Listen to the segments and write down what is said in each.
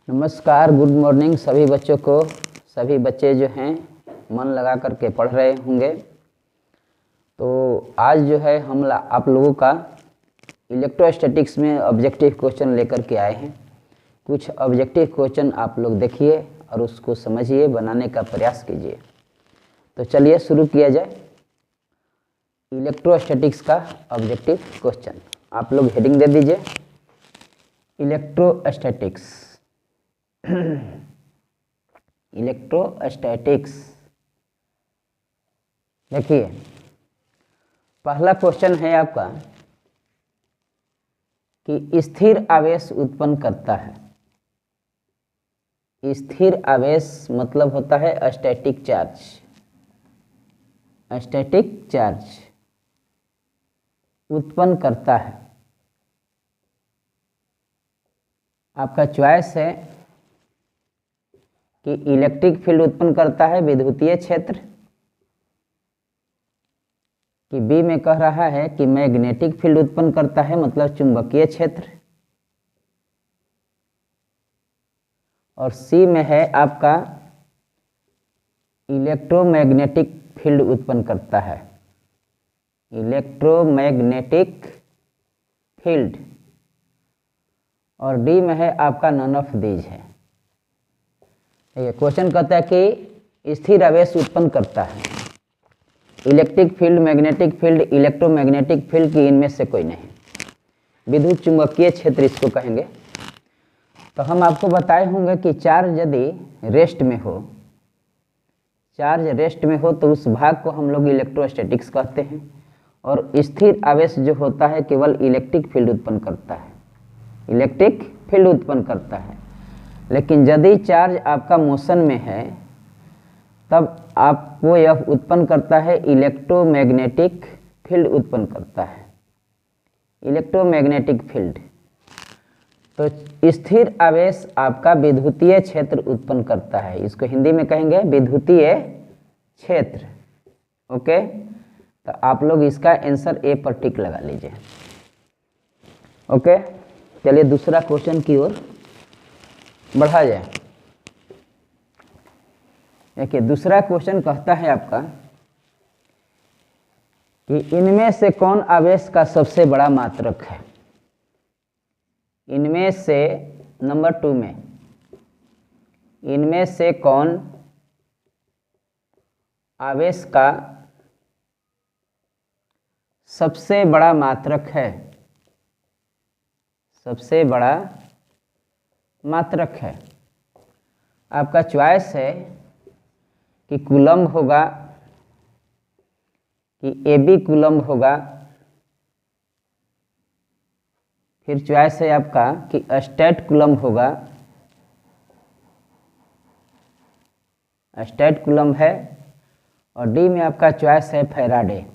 नमस्कार, good morning सभी बच्चों को। सभी बच्चे जो हैं मन लगा कर के पढ़ रहे होंगे। तो आज जो है हम आप लोगों का इलेक्ट्रोस्टैटिक्स में ऑब्जेक्टिव क्वेश्चन लेकर के आए हैं। कुछ ऑब्जेक्टिव क्वेश्चन आप लोग देखिए और उसको समझिए, बनाने का प्रयास कीजिए। तो चलिए शुरू किया जाए इलेक्ट्रोस्टैटिक्स का ऑब्जेक्टिव क्वेश्चन। आप लोग हेडिंग दे दीजिए इलेक्ट्रोस्टैटिक्स। इलेक्ट्रोस्टैटिक्स देखिए, पहला क्वेश्चन है आपका कि स्थिर आवेश उत्पन्न करता है। स्थिर आवेश मतलब होता है स्टैटिक चार्ज। स्टैटिक चार्ज उत्पन्न करता है। आपका चॉइस है कि इलेक्ट्रिक फील्ड उत्पन्न करता है, विद्युतीय क्षेत्र, कि बी में कह रहा है कि मैग्नेटिक फील्ड उत्पन्न करता है मतलब चुंबकीय क्षेत्र, और सी में है आपका इलेक्ट्रोमैग्नेटिक फील्ड उत्पन्न करता है। इलेक्ट्रोमैग्नेटिक फील्ड, और डी में है आपका नन ऑफ दीज है। क्वेश्चन कहता है कि स्थिर आवेश उत्पन्न करता है। Electric field, magnetic field, electromagnetic field की इनमें से कोई नहीं। विद्युत चुंबकीय क्षेत्र इसको कहेंगे। तो हम आपको बताए होंगे कि चार्ज यदि रेस्ट में हो, चार्ज रेस्ट में हो तो उस भाग को हम लोग इलेक्ट्रोस्टैटिक्स कहते हैं। और स्थिर आवेश जो होता है केवल इलेक्ट्रिक फील्ड उत्पन्न करता है, इलेक्ट्रिक फील्ड उत्पन्न करता है। लेकिन यदि चार्ज आपका मोशन में है तब आपको यह उत्पन्न करता है इलेक्ट्रोमैग्नेटिक फील्ड उत्पन्न करता है, इलेक्ट्रोमैग्नेटिक फील्ड। तो स्थिर आवेश आपका विद्युतीय क्षेत्र उत्पन्न करता है। इसको हिंदी में कहेंगे विद्युतीय क्षेत्र। ओके, तो आप लोग इसका आंसर ए पर टिक लगा लीजिए। ओके, चलिए दूसरा क्वेश्चन की ओर बढ़ा जाए। देखिए, दूसरा क्वेश्चन कहता है आपका कि इनमें से कौन आवेश का सबसे बड़ा मात्रक है। इनमें से नंबर 2 में, इनमें से कौन आवेश का सबसे बड़ा मात्रक है, सबसे बड़ा मात्रक है। आपका चॉइस है कि कूलम्ब होगा, कि एबी कूलम्ब होगा, फिर चॉइस है आपका कि स्टैट कूलम्ब होगा, स्टैट कूलम्ब है, और डी में आपका चॉइस है फैराडे।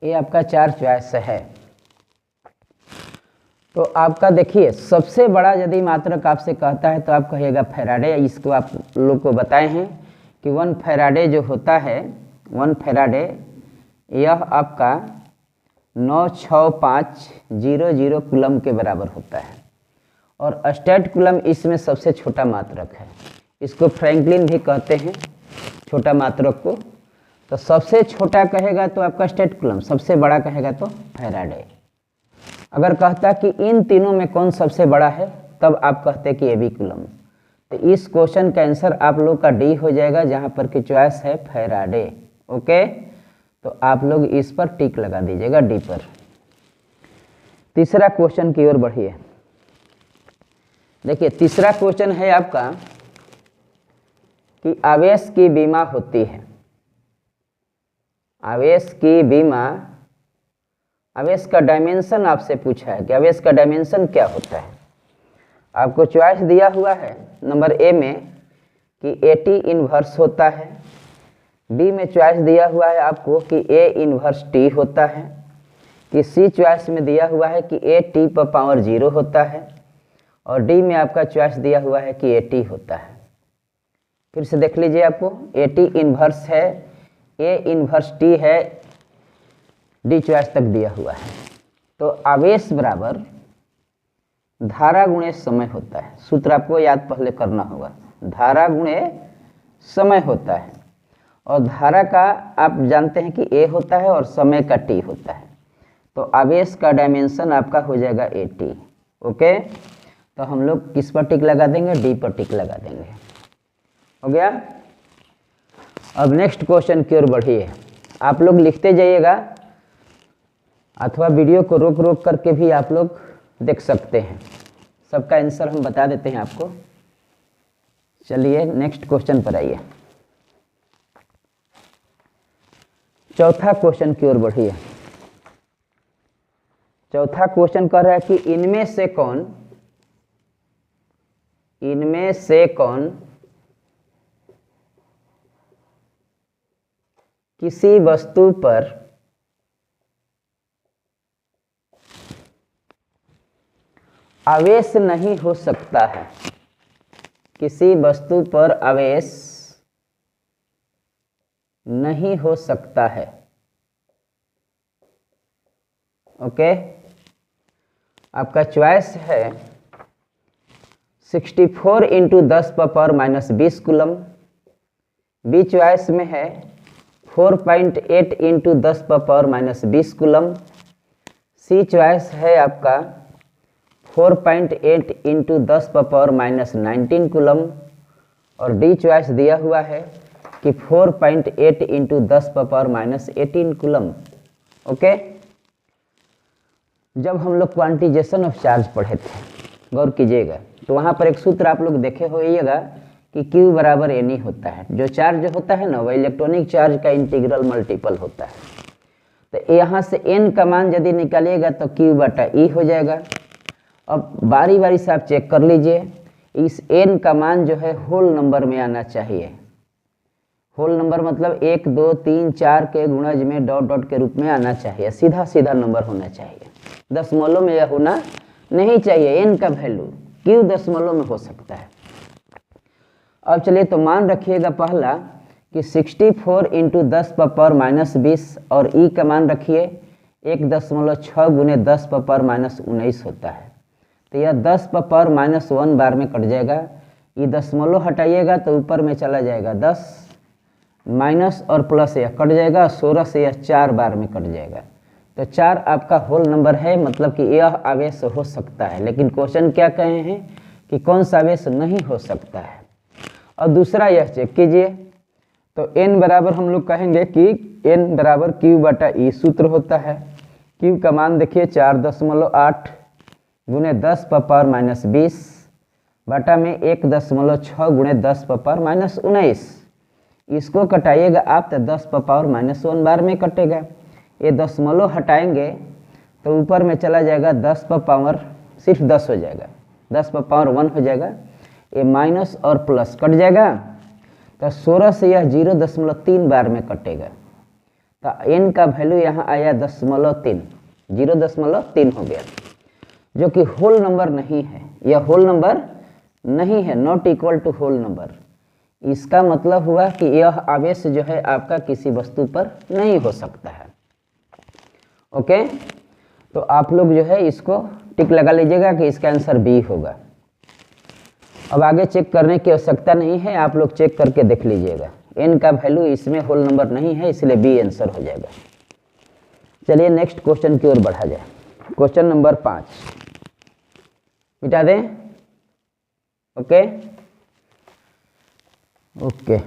ये आपका 4 चॉइस है। तो आपका देखिए, सबसे बड़ा यदि मात्रक आपसे कहता है तो आप कहिएगा फैराडे। इसको आप लोग को बताए हैं कि 1 फैराडे जो होता है, 1 फैराडे यह आपका 96500 कूलम्ब के बराबर होता है। और स्टैट कूलम्ब इसमें सबसे छोटा मात्रक है। इसको फ्रैंकलिन भी कहते हैं छोटा मात्रक को। तो सबसे छोटा कहेगा तो आपका स्टैट कूलम्ब, सबसे बड़ा कहेगा तो फैराडे। अगर कहता कि इन तीनों में कौन सबसे बड़ा है तब आप कहते कि एबी कूलम्ब। तो इस क्वेश्चन का आंसर आप लोग का डी हो जाएगा, जहां पर कि चॉइस है फैराडे। ओके, तो आप लोग इस पर टिक लगा दीजिएगा, डी पर। तीसरा क्वेश्चन की ओर बढ़िए। देखिए, तीसरा क्वेश्चन है आपका कि आवेश की बीमा होती है। आवेश की बीमा, आवेश का डायमेंशन आपसे पूछा है कि आवेश का डायमेंशन क्या होता है। आपको चॉइस दिया हुआ है नंबर ए में कि AT इनवर्स होता है, बी में चॉइस दिया हुआ है आपको कि A इनवर्स T होता है, कि सी चॉइस में दिया हुआ है कि AT पर पावर 0 होता है, और डी में आपका चॉइस दिया हुआ है कि AT होता है। फिर से देख लीजिए, आपको AT इनवर्स है, A इनवर्स T है, डी चॉइस तक दिया हुआ है। तो आवेश बराबर धारा गुणे समय होता है। सूत्र आपको याद पहले करना होगा, धारा गुणे समय होता है। और धारा का आप जानते हैं कि ए होता है और समय का टी होता है। तो आवेश का डायमेंशन आपका हो जाएगा AT। ओके, तो हम लोग किस पर टिक लगा देंगे? डी पर टिक लगा देंगे। हो गया। अब नेक्स्ट क्वेश्चन की ओर बढ़िए। आप लोग लिखते जाइएगा अथवा वीडियो को रोक रोक करके भी आप लोग देख सकते हैं। सबका आंसर हम बता देते हैं आपको। चलिए नेक्स्ट क्वेश्चन पर आइए। चौथा क्वेश्चन की ओर बढ़िए। चौथा क्वेश्चन कह रहा है कि इनमें से कौन किसी वस्तु पर आवेश नहीं हो सकता है, किसी वस्तु पर आवेश नहीं हो सकता है। ओके, आपका चॉइस है 64 इंटू 10⁻⁻20 कूलम, बी चॉइस में है 4.8 इंटू 10⁻⁻20 कूलम, सी चॉइस है आपका 4.8 इंटू 10⁻⁻19 कूलम, और डी चॉइस दिया हुआ है कि 4.8 इंटू 10⁻18 कूलम। ओके, जब हम लोग क्वांटिजेशन ऑफ चार्ज पढ़े थे, गौर कीजिएगा, तो वहाँ पर एक सूत्र आप लोग देखे होइएगा कि Q बराबर NE होता है। जो चार्ज होता है ना, वह इलेक्ट्रॉनिक चार्ज का इंटीग्रल मल्टीपल होता है। तो यहाँ से N का मान यदि निकालिएगा तो Q/E हो जाएगा। अब बारी बारी से आप चेक कर लीजिए, इस N का मान जो है होल नंबर में आना चाहिए। होल नंबर मतलब 1 2 3 4 के गुणज में डॉट डॉट के रूप में आना चाहिए, सीधा सीधा नंबर होना चाहिए, दशमलव में यह होना नहीं चाहिए। N का वैल्यू Q दशमलव में हो सकता है। अब चलिए, तो मान रखिएगा पहला कि 64 इंटू 10⁻⁻20 और E का मान रखिए 1.6 गुने 10⁻⁻19 होता है। तो यह 10⁻⁻1 बार में कट जाएगा। ये दशमलव हटाइएगा तो ऊपर में चला जाएगा 10, माइनस और प्लस यह कट जाएगा, 16 से यह 4 बार में कट जाएगा। तो 4 आपका होल नंबर है, मतलब कि यह आवेश हो सकता है। लेकिन क्वेश्चन क्या कहे हैं कि कौन सा आवेश नहीं हो सकता है। और दूसरा यह चेक कीजिए, तो N बराबर हम लोग कहेंगे कि N बराबर Q/E सूत्र होता है। Q का मान देखिए 4.8 गुने 10⁻⁻20 बटा में 1.6 गुने 10⁻⁻19। इसको कटाइएगा आप तो 10⁻⁻1 बार में कटेगा। ये दशमलव हटाएंगे तो ऊपर में चला जाएगा 10 पर पावर सिर्फ 10 हो जाएगा, 10⁻1 हो जाएगा। ये माइनस और प्लस कट जाएगा, तो 16 से यह 0.3 बार में कटेगा। तो N का वैल्यू यहाँ आया 0.3, 0.3 हो गया, जो कि होल नंबर नहीं है। यह होल नंबर नहीं है, not equal to whole number. इसका मतलब हुआ कि यह आवेश जो है आपका किसी वस्तु पर नहीं हो सकता है। ओके, तो आप लोग जो है इसको टिक लगा लीजिएगा कि इसका आंसर बी होगा। अब आगे चेक करने की आवश्यकता नहीं है, आप लोग चेक करके देख लीजिएगा। N का वैल्यू इसमें होल नंबर नहीं है, इसलिए बी आंसर हो जाएगा। चलिए नेक्स्ट क्वेश्चन की ओर बढ़ा जाए। क्वेश्चन नंबर 5 मिटा दें। ओके ओके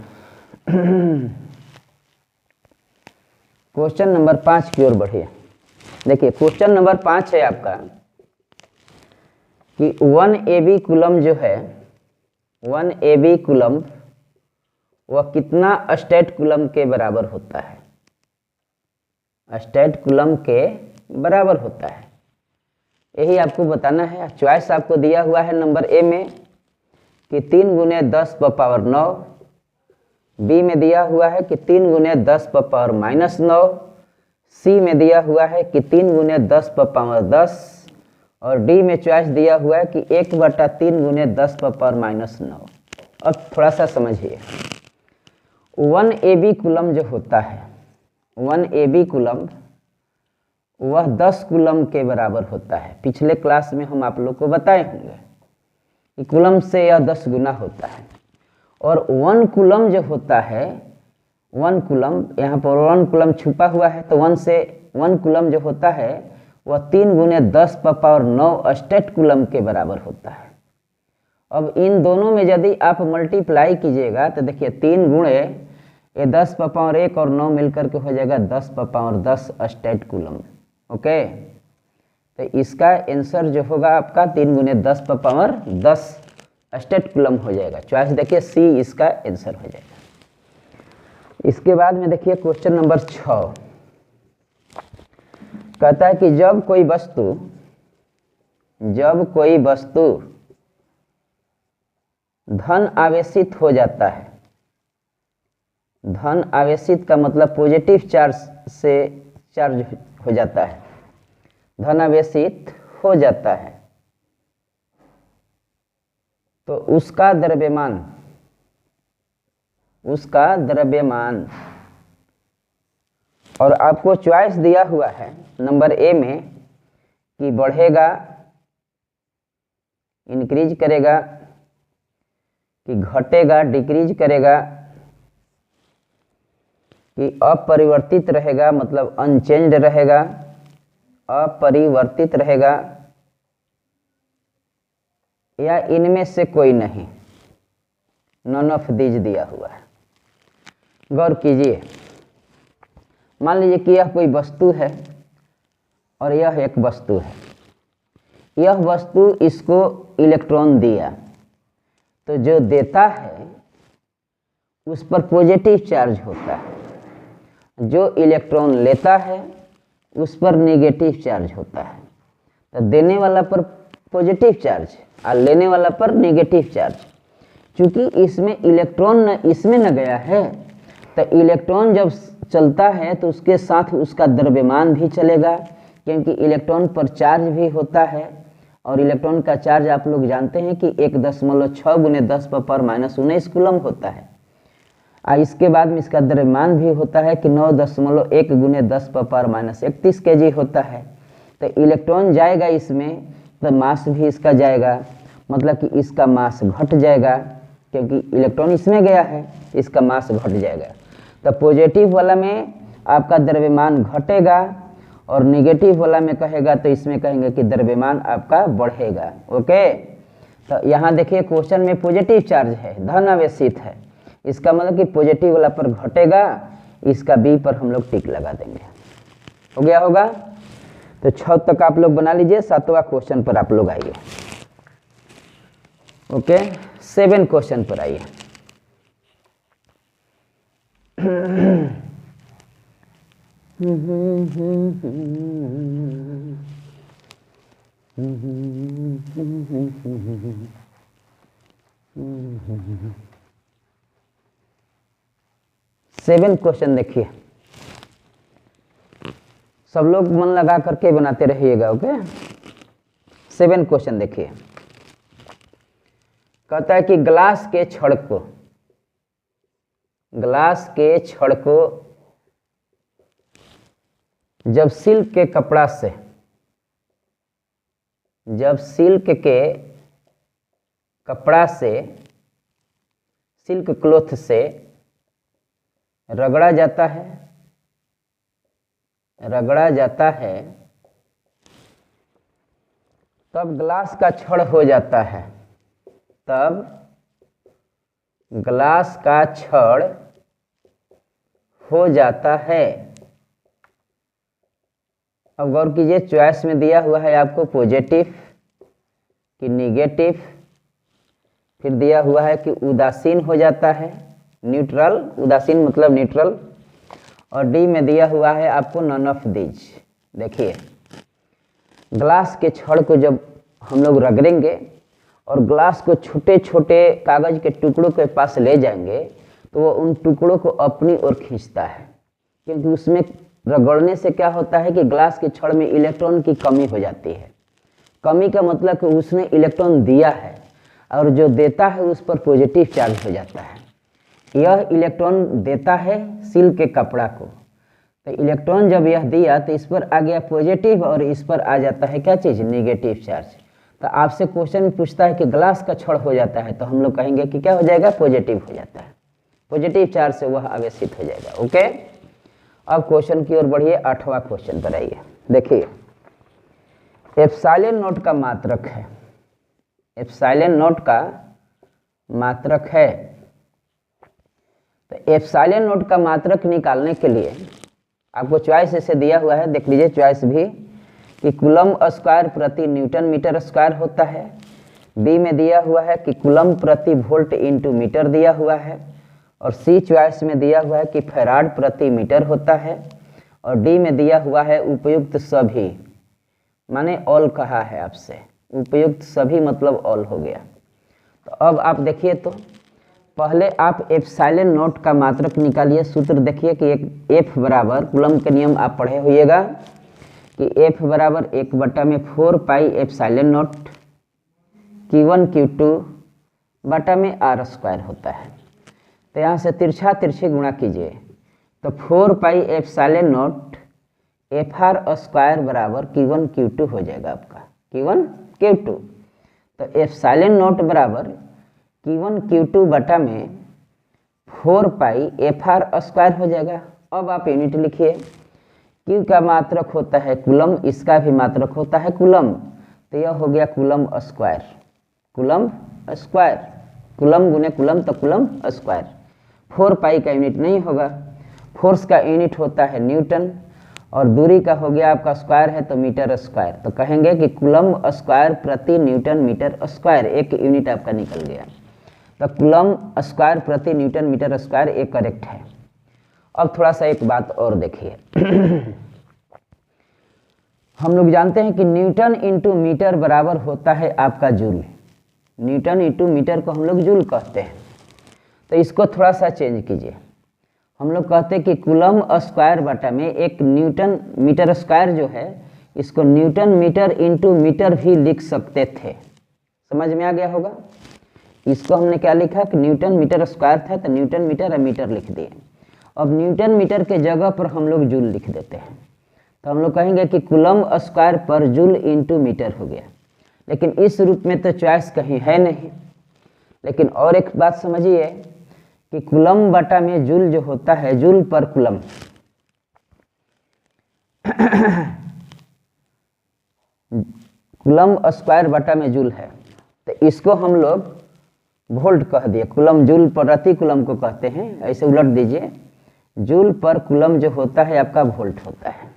क्वेश्चन नंबर 5 की ओर बढ़िए। देखिए क्वेश्चन नंबर 5 है आपका कि 1 AB कूलम जो है, 1 AB कूलम वह कितना स्टेट कूलम के बराबर होता है? स्टेट कूलम के बराबर होता है, यही आपको बताना है। चॉइस आपको दिया हुआ है नंबर ए में कि 3 गुने 10⁻9, बी में दिया हुआ है कि 3 गुने 10⁻−9, सी में दिया हुआ है कि 3 गुने 10⁻10 और डी में चॉइस दिया हुआ है कि 1/3 गुने 10⁻−9। अब थोड़ा सा समझिए, 1 AB कूलम जो होता है, 1 AB कूलम वह 10 कूलम के बराबर होता है। पिछले क्लास में हम आप लोग को बताए होंगे कि कूलम से यह 10 गुना होता है। और 1 कूलम जो होता है, 1 कूलम, यहाँ पर 1 कूलम छुपा हुआ है, तो 1 कूलम जो होता है वह 3 गुने 10 पावर 9 स्टेट कूलम के बराबर होता है। अब इन दोनों में यदि आप मल्टीप्लाई कीजिएगा तो देखिए 3 गुणे ये 10 पावर 1 और 9 मिलकर के हो जाएगा 10 पावर 10 स्टेट कूलम। ओके, तो इसका आंसर जो होगा आपका 3 गुने 10 पावर 10 स्टेट कूलम हो जाएगा। चॉइस देखिए सी इसका आंसर हो जाएगा। इसके बाद में देखिए क्वेश्चन नंबर 6 कहता है कि जब कोई वस्तु धन आवेशित हो जाता है, धन आवेशित का मतलब पॉजिटिव चार्ज से चार्ज हो जाता है, धन आवेशित हो जाता है, तो उसका द्रव्यमान और आपको चॉइस दिया हुआ है नंबर ए में कि बढ़ेगा, इंक्रीज करेगा, कि घटेगा, डिक्रीज करेगा, कि अपरिवर्तित रहेगा मतलब अनचेंज्ड रहेगा, अपरिवर्तित रहेगा, या इनमें से कोई नहीं, नन ऑफ दीज दिया हुआ है। गौर कीजिए, मान लीजिए कि यह कोई वस्तु है और यह एक वस्तु है। यह वस्तु इसको इलेक्ट्रॉन दिया, तो जो देता है उस पर पॉजिटिव चार्ज होता है, जो इलेक्ट्रॉन लेता है उस पर नेगेटिव चार्ज होता है। तो देने वाला पर पॉजिटिव चार्ज और लेने वाला पर नेगेटिव चार्ज। चूंकि इसमें इलेक्ट्रॉन इसमें न गया है, तो इलेक्ट्रॉन जब चलता है तो उसके साथ उसका द्रव्यमान भी चलेगा, क्योंकि इलेक्ट्रॉन पर चार्ज भी होता है। और इलेक्ट्रॉन का चार्ज आप लोग जानते हैं कि 1.6 गुने 10 पावर -19 कूलम होता है। और इसके बाद में इसका द्रव्यमान भी होता है कि 9.1 गुने 10 पावर -31 kg होता है। तो इलेक्ट्रॉन जाएगा इसमें तो मास भी इसका जाएगा, मतलब कि इसका मास घट जाएगा, क्योंकि इलेक्ट्रॉन इसमें गया है, इसका मास घट जाएगा। तो पॉजिटिव वाला में आपका द्रव्यमान घटेगा और नेगेटिव वाला में कहेगा तो इसमें कहेंगे कि द्रव्यमान आपका बढ़ेगा। ओके, तो यहाँ देखिए क्वेश्चन में पॉजिटिव चार्ज है, धन आवेशित है, इसका मतलब कि पॉजिटिव वाला पर घटेगा, इसका बी पर हम लोग टिक लगा देंगे। हो गया होगा। तो 6 तक आप लोग बना लीजिए, 7वां क्वेश्चन पर आप लोग आइए। ओके, 7 क्वेश्चन पर आइए। सेवन क्वेश्चन देखिए, सब लोग मन लगा करके बनाते रहिएगा। ओके, 7 क्वेश्चन देखिए। कहता है कि ग्लास के छड़ को जब सिल्क के कपड़ा से, सिल्क क्लॉथ से रगड़ा जाता है, तब ग्लास का छड़ हो जाता है, तब ग्लास का छड़ हो जाता है। अब गौर कीजिए, चॉइस में दिया हुआ है आपको पॉजिटिव कि निगेटिव, फिर दिया हुआ है कि उदासीन हो जाता है, न्यूट्रल, उदासीन मतलब न्यूट्रल, और डी में दिया हुआ है आपको नन ऑफ दीज। देखिए, ग्लास के छड़ को जब हम लोग रगड़ेंगे और ग्लास को छोटे छोटे कागज के टुकड़ों के पास ले जाएंगे तो वो उन टुकड़ों को अपनी ओर खींचता है, क्योंकि उसमें रगड़ने से क्या होता है कि ग्लास के छड़ में इलेक्ट्रॉन की कमी हो जाती है। कमी का मतलब कि उसने इलेक्ट्रॉन दिया है और जो देता है उस पर पॉजिटिव चार्ज हो जाता है। यह इलेक्ट्रॉन देता है सिल्क के कपड़ा को, तो इलेक्ट्रॉन जब यह दिया तो इस पर आ गया पॉजिटिव और इस पर आ जाता है क्या चीज़, नेगेटिव चार्ज। तो आपसे क्वेश्चन पूछता है कि ग्लास का छड़ हो जाता है, तो हम लोग कहेंगे कि क्या हो जाएगा, पॉजिटिव हो जाता है, पॉजिटिव चार्ज से वह आवेशित हो जाएगा। ओके, अब क्वेश्चन की ओर बढ़िए, 8वां क्वेश्चन पर आइए। देखिए एप्सिलॉन नॉट का मात्रक है, एप्सिलॉन नॉट का मात्रक है। तो एप्सिलॉन नॉट का मात्रक निकालने के लिए आपको चॉइस ऐसे दिया हुआ है, देख लीजिए चॉइस भी, कि कूलम स्क्वायर प्रति न्यूटन मीटर स्क्वायर होता है। बी में दिया हुआ है कि कूलम प्रति वोल्ट इंटू मीटर दिया हुआ है। और सी चॉइस में दिया हुआ है कि फैराड प्रति मीटर होता है। और डी में दिया हुआ है उपयुक्त सभी, माने ऑल कहा है आपसे, उपयुक्त सभी मतलब ऑल हो गया। तो अब आप देखिए, तो पहले आप एप्सिलॉन नॉट का मात्रक निकालिए। सूत्र देखिए कि एक एफ बराबर, कूलम के नियम आप पढ़े होइएगा कि एफ बराबर 1/4 pi epsilon not Q1 Q2 बटा में आर स्क्वायर होता है। तो यहाँ से तिरछा तिरछे गुणा कीजिए, तो 4 पाई epsilon not F R square बराबर Q1 Q2 हो जाएगा आपका, Q1 Q2। तो एप्सिलॉन नॉट बराबर Q1 Q2 बटा में 4 पाई एफ आर स्क्वायर हो जाएगा। अब आप यूनिट लिखिए, Q का मात्रक होता है कूलम, इसका भी मात्रक होता है कूलम, तो यह हो गया coulomb square, coulomb square, coulomb गुने कूलम तो कूलम स्क्वायर। 4 पाई का यूनिट नहीं होगा, फोर्स का यूनिट होता है न्यूटन, और दूरी का हो गया आपका स्क्वायर है तो मीटर स्क्वायर। तो कहेंगे कि कूलम स्क्वायर प्रति न्यूटन मीटर स्क्वायर, एक यूनिट आपका निकल गया। तो कूलम स्क्वायर प्रति न्यूटन मीटर स्क्वायर एक करेक्ट है। अब थोड़ा सा एक बात और देखिए हम लोग जानते हैं कि न्यूटन इंटू मीटर बराबर होता है आपका जूल, न्यूटन इंटू मीटर को हम लोग जूल कहते हैं। तो इसको थोड़ा सा चेंज कीजिए, हम लोग कहते हैं कि कूलम स्क्वायर बटा में एक न्यूटन मीटर स्क्वायर जो है, इसको न्यूटन मीटर इंटू मीटर भी लिख सकते थे। समझ में आ गया होगा। इसको हमने क्या लिखा कि न्यूटन मीटर स्क्वायर था तो न्यूटन मीटर और मीटर लिख दिए। अब न्यूटन मीटर के जगह पर हम लोग जूल लिख देते हैं, तो हम लोग कहेंगे कि कूलम स्क्वायर पर जूल इंटू मीटर हो गया। लेकिन इस रूप में तो चॉइस कहीं है नहीं। लेकिन और एक बात समझिए कि कूलम बटा में जूल जो होता है, जूल पर कूलम कूलम स्क्वायर बटा में जूल है, तो इसको हम लोग वोल्ट कह दिए। कूलम जूल प्रति कूलम को कहते हैं, ऐसे उलट दीजिए, जूल पर कूलम जो होता है आपका वोल्ट होता है।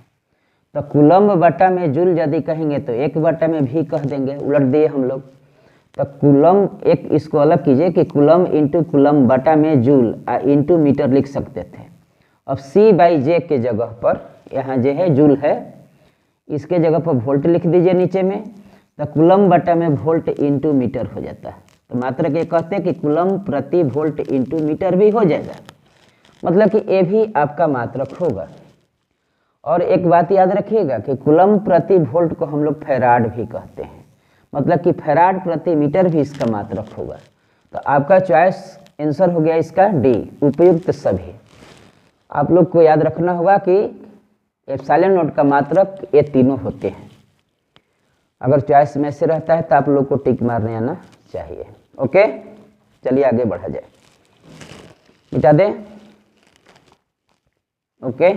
तो कूलम बटा में जूल यदि कहेंगे तो 1 बटा में भी कह देंगे, उलट दिए हम लोग। तो कूलम एक, इसको अलग कीजिए कि कूलम इंटू कूलम बटा में जूल इंटू मीटर लिख सकते थे। अब C/J के जगह पर, यहाँ जे है जूल है, इसके जगह पर वोल्ट लिख दीजिए नीचे में, तो कूलम बटा में वोल्ट इंटू मीटर हो जाता है। तो मात्रक ये कहते हैं कि कूलम प्रति वोल्ट इंटू मीटर भी हो जाएगा, मतलब कि ये भी आपका मात्रक होगा। और एक बात याद रखिएगा कि कूलम प्रति वोल्ट को हम लोग फैराड भी कहते हैं, मतलब कि फैराड प्रति मीटर भी इसका मात्रक होगा। तो आपका चॉइस आंसर हो गया इसका डी, उपयुक्त सभी। आप लोग को याद रखना होगा कि एप्सिलॉन नॉट का मात्रक ये तीनों होते हैं। अगर चॉइस में से रहता है तो आप लोग को टिक मारने आना चाहिए। ओके, चलिए आगे बढ़ा जाए, मिटा दें। ओके,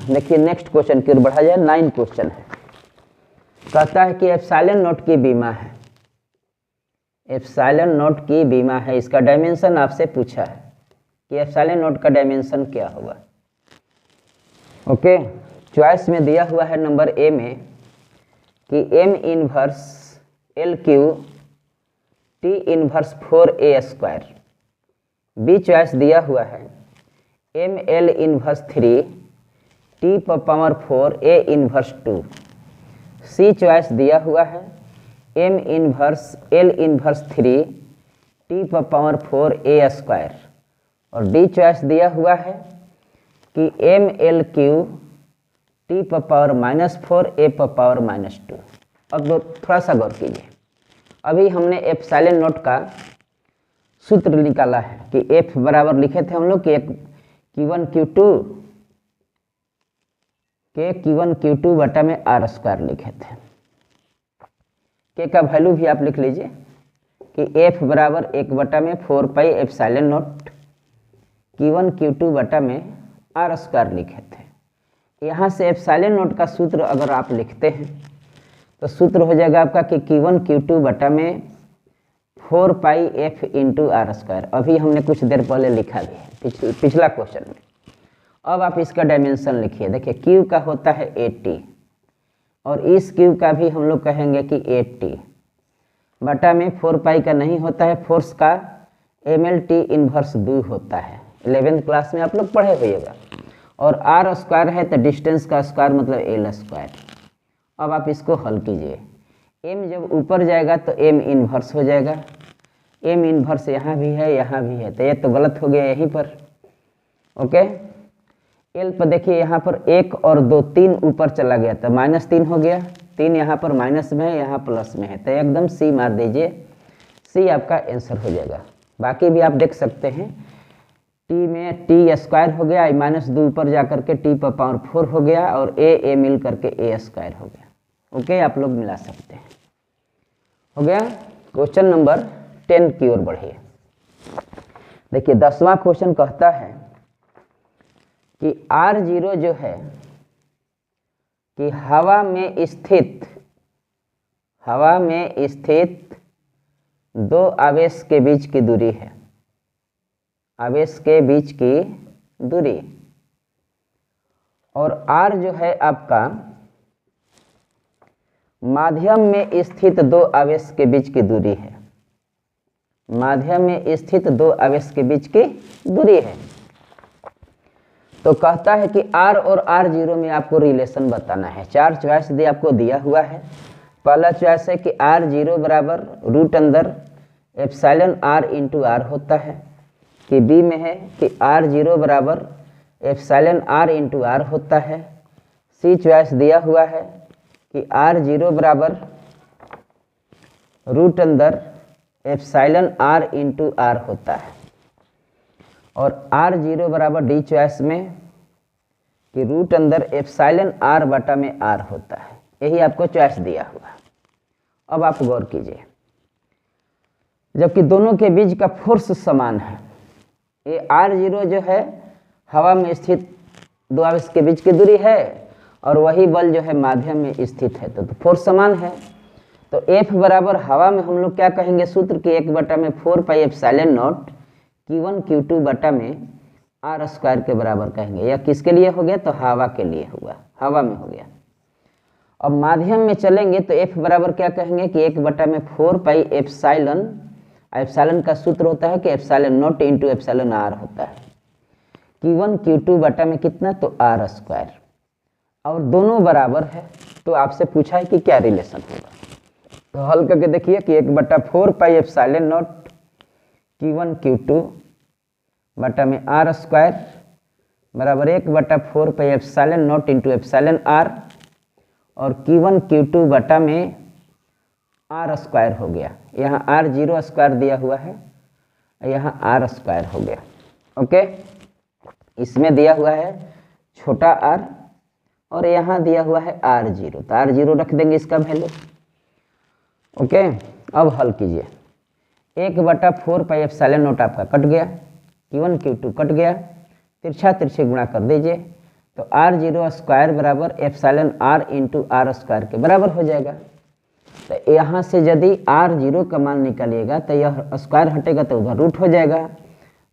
देखिए नेक्स्ट क्वेश्चन की ओर बढ़ा जाए। 9 क्वेश्चन है, कहता है कि एप्सिलॉन नॉट की बीमा है, एप्सिलॉन नॉट की बीमा है, इसका डायमेंशन आपसे पूछा है कि एप्सिलॉन नॉट का डायमेंशन क्या होगा। ओके, चॉइस में दिया हुआ है नंबर ए में कि m inverse LQ T inverse 4a square. B choice दिया हुआ है ml इनवर्स 3 T पर power 4 a inverse 2। C choice दिया हुआ है m inverse L inverse 3 T पर पावर 4 a स्क्वायर। और डी चॉइस दिया हुआ है कि ml³ t पर पावर -4 a पर पावर -2। अब थोड़ा सा गौर कीजिए, अभी हमने एप्सिलॉन नॉट का सूत्र निकाला है कि f बराबर लिखे थे हम लोग कि Q1 Q2 बटा में r² लिखे थे। के का वैल्यू भी आप लिख लीजिए कि f बराबर 1/4 pi epsilon not Q1 Q2 बटा में r² लिखे थे। यहाँ से एप्सिलॉन नॉट का सूत्र अगर आप लिखते हैं तो सूत्र हो जाएगा आपका कि Q1 Q2 बटा में 4 पाई f इंटू r²। अभी हमने कुछ देर पहले लिखा भी है पिछला क्वेश्चन में। अब आप इसका डायमेंशन लिखिए। देखिए Q का होता है 80 और इस Q का भी हम लोग कहेंगे कि 80 बटा में 4 पाई का नहीं होता है, फोर्स का mlt इन्वर्स 2 होता है। 11th क्लास में आप लोग पढ़े होइएगा। और r² है तो डिस्टेंस का स्क्वायर मतलब l²। अब आप इसको हल कीजिए। m जब ऊपर जाएगा तो m इन्वर्स हो जाएगा। m इन्वर्स यहाँ भी है यहाँ भी है, तो ये तो गलत हो गया यहीं पर। ओके, l पर देखिए यहाँ पर 1 और 2 3 ऊपर चला गया तो -3 हो गया। 3 यहाँ पर माइनस में है, यहाँ प्लस में है, तो एकदम c मार दीजिए। c आपका आंसर हो जाएगा। बाकी भी आप देख सकते हैं, t में t² हो गया, -2 ऊपर जा करके t पर पावर 4 हो गया और a मिल करके a² हो गया। ओके, आप लोग मिला सकते हैं। हो गया। क्वेश्चन नंबर 10 की ओर बढ़िए। देखिए 10वां क्वेश्चन कहता है कि r0 जो है कि हवा में स्थित 2 आवेश के बीच की दूरी है। आवेश के बीच की दूरी, और r जो है आपका माध्यम में स्थित 2 आवेश के बीच की दूरी है। माध्यम में स्थित 2 आवेश के बीच की दूरी है। तो कहता है कि r और r0 में आपको रिलेशन बताना है। 4 चॉइस आपको दिया हुआ है। पहला चॉइस है कि r0 बराबर √r इंटू r होता है, कि बी में है कि r0 बराबर r इंटू r होता है। सी चॉइस दिया हुआ है कि r0 बराबर √r इंटू r होता है, और r0 बराबर डी चॉइस में कि √r बटा में r होता है। यही आपको चॉइस दिया हुआ। अब आप गौर कीजिए, जबकि दोनों के बीच का फोर्स समान है। ये r0 जो है हवा में स्थित 2 आवेश के बीच की दूरी है, और वही बल जो है माध्यम में स्थित है, तो फोर्स समान है। तो F बराबर हवा में हम लोग क्या कहेंगे सूत्र की 1/4 pi epsilon not Q1 Q2 बटा में r² के बराबर कहेंगे। यह किसके लिए हो गया? तो हवा के लिए हुआ, हवा में हो गया। अब माध्यम में चलेंगे तो F बराबर क्या कहेंगे कि 1/4 पाई एप्सिलॉन का सूत्र होता है कि epsilon naught into epsilon r होता है। Q1 Q2 बटा में कितना? तो r²। और दोनों बराबर है, तो आपसे पूछा है कि क्या रिलेशन होगा। तो हल करके देखिए कि 1/4 pi epsilon not Q1 Q2 बटा में r² बराबर 1/4 pi epsilon naught into epsilon r, और Q1 Q2 बटा में r² हो गया। यहाँ r0² दिया हुआ है, यहाँ r² हो गया। ओके, इसमें दिया हुआ है छोटा r और यहाँ दिया हुआ है r0, तो r0 रख देंगे इसका वैल्यू। ओके, अब हल कीजिए। 1/4 पाई एप्सिलॉन नॉट आपका कट गया, Q1 Q2 कट गया, तिरछा तिरछे गुणा कर दीजिए, तो r0² बराबर एप्सिलॉन r इंटू r² के बराबर हो जाएगा। तो यहाँ से यदि r0 का मान निकालिएगा तो यह स्क्वायर हटेगा तो उधर रूट हो जाएगा।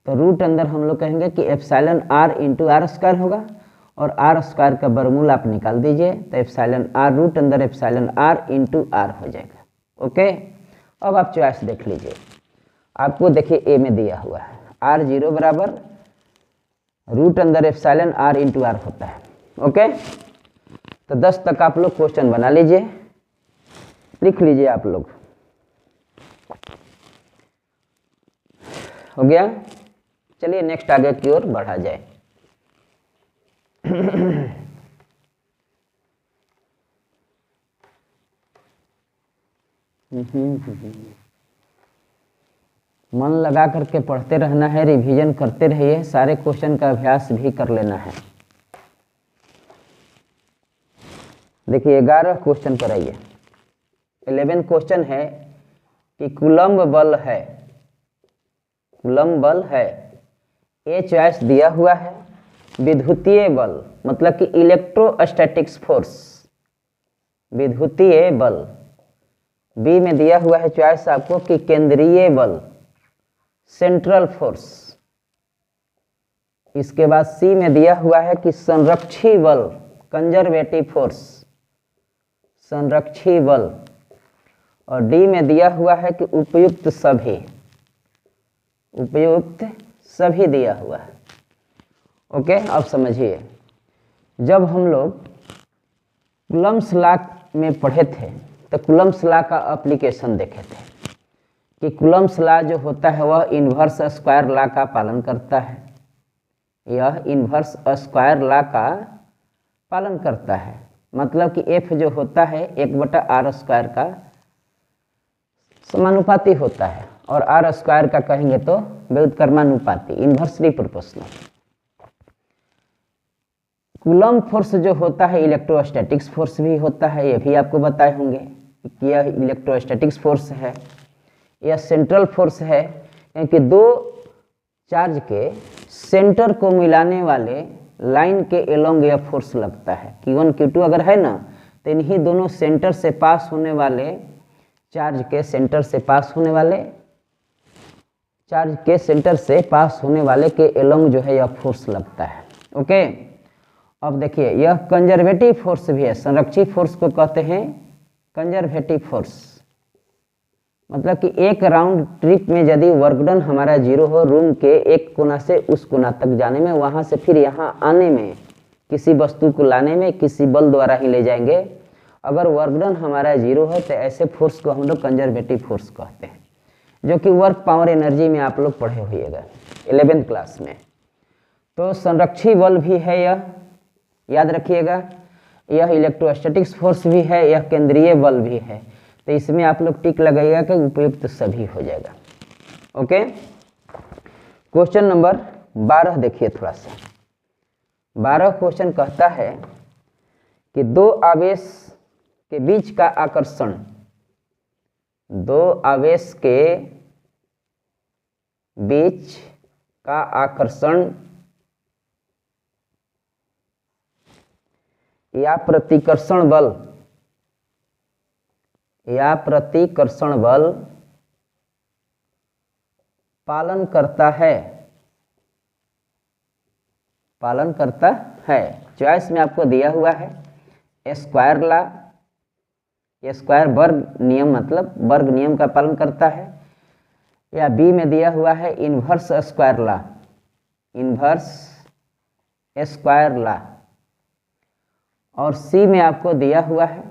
तो रूट अंदर हम लोग कहेंगे कि एप्सिलॉन r इंटू r² होगा, और r² का वर्गमूल आप निकाल दीजिए तो एप्सिलॉन r रूट अंदर एप्सिलॉन r इंटू r हो जाएगा। ओके, अब आप चॉइस देख लीजिए। आपको देखिए ए में दिया हुआ है r0 बराबर रूट अंदर एप्सिलॉन r इंटू r होता है। ओके, तो 10 तक आप लोग क्वेश्चन बना लीजिए, लिख लीजिए आप लोग। हो गया। चलिए नेक्स्ट आगे की ओर बढ़ा जाए। मन लगा करके पढ़ते रहना है, रिवीजन करते रहिए, सारे क्वेश्चन का अभ्यास भी कर लेना है। देखिए 11 क्वेश्चन पर आइए। 11 क्वेश्चन है कि कूलम्ब बल है, कूलम्ब बल है, ये चॉइस दिया हुआ है। विद्युतीय बल मतलब कि इलेक्ट्रोस्टैटिक्स फोर्स, विद्युतीय बल। बी में दिया हुआ है चॉइस आपको कि केंद्रीय बल, सेंट्रल फोर्स। इसके बाद सी में दिया हुआ है कि संरक्षी बल, कंजर्वेटिव फोर्स, संरक्षी बल। और डी में दिया हुआ है कि उपयुक्त सभी, उपयुक्त सभी दिया हुआ है। ओके, अब समझिए, जब हम लोग कूलम्ब्स लॉ में पढ़े थे तो कूलम्ब्स लॉ का एप्लीकेशन देखे थे कि कूलम्ब्स लॉ जो होता है वह इन्वर्स स्क्वायर लॉ का पालन करता है। यह इन्वर्स स्क्वायर लॉ का पालन करता है, मतलब कि एफ जो होता है 1/r स्क्वायर का समानुपाती होता है, और आर स्क्वायर का कहेंगे तो व्युत्क्रमानुपाती, इन्वर्सली प्रोपोर्शनल। कूलम्ब फोर्स जो होता है इलेक्ट्रोस्टैटिक्स फोर्स भी होता है, ये भी आपको बताए होंगे कि यह इलेक्ट्रोस्टैटिक्स फोर्स है, यह सेंट्रल फोर्स है, क्योंकि दो चार्ज के सेंटर को मिलाने वाले लाइन के एलोंग यह फोर्स लगता है। Q1 Q2 अगर है ना, तो इन्हीं दोनों सेंटर से पास होने वाले चार्ज के सेंटर से पास होने वाले चार्ज के सेंटर से पास होने वाले के एलोंग जो है यह फोर्स लगता है। ओके, अब देखिए यह कंजर्वेटिव फोर्स भी है, संरक्षी फोर्स को कहते हैं कंजर्वेटिव फोर्स। मतलब कि एक राउंड ट्रिप में यदि वर्क डन हमारा 0 हो, रूम के एक कोना से उस कोना तक जाने में, वहाँ से फिर यहाँ आने में, किसी वस्तु को लाने में किसी बल द्वारा ही ले जाएंगे, अगर वर्क डन हमारा 0 है तो ऐसे फोर्स को हम लोग कंजर्वेटिव फोर्स कहते हैं, जो कि वर्क पावर एनर्जी में आप लोग पढ़े होइएगा 11th क्लास में। तो संरक्षी बल भी है, यह याद रखिएगा, यह इलेक्ट्रोस्टैटिक्स फोर्स भी है, यह केंद्रीय बल भी है। तो इसमें आप लोग टिक लगाइएगा कि उपयुक्त सभी हो जाएगा। ओके, क्वेश्चन नंबर 12 देखिए थोड़ा सा। 12 क्वेश्चन कहता है कि दो आवेश के बीच का आकर्षण, दो आवेश के बीच का आकर्षण या प्रतिकर्षण बल, या प्रतिकर्षण बल पालन करता है, पालन करता है। चॉइस में आपको दिया हुआ है स्क्वायर लॉ, स्क्वायर वर्ग नियम, मतलब वर्ग नियम का पालन करता है, या बी में दिया हुआ है inverse square law, inverse square law, और सी में आपको दिया हुआ है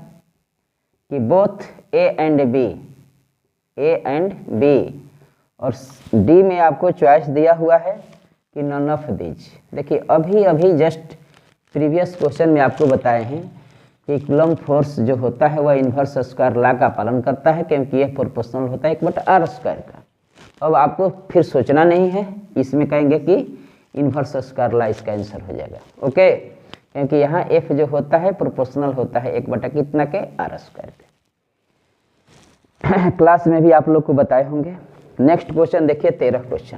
कि both A and B, A and B, और डी में आपको चॉइस दिया हुआ है कि नन ऑफ दीज। देखिए अभी अभी जस्ट प्रीवियस क्वेश्चन में आपको बताए हैं कि कूलम्ब फोर्स जो होता है वह इन्वर्स स्क्वायर लॉ का पालन करता है, क्योंकि यह प्रोपोर्शनल होता है 1/r स्क्वायर का। अब आपको फिर सोचना नहीं है, इसमें कहेंगे कि इन्वर्स स्क्वायर लॉ इसका आंसर हो जाएगा। ओके, क्योंकि यहाँ एफ जो होता है प्रोपोर्शनल होता है 1/कितना के, r स्क्वायर के। क्लास में भी आप लोग को बताए होंगे। नेक्स्ट क्वेश्चन देखिए 13 क्वेश्चन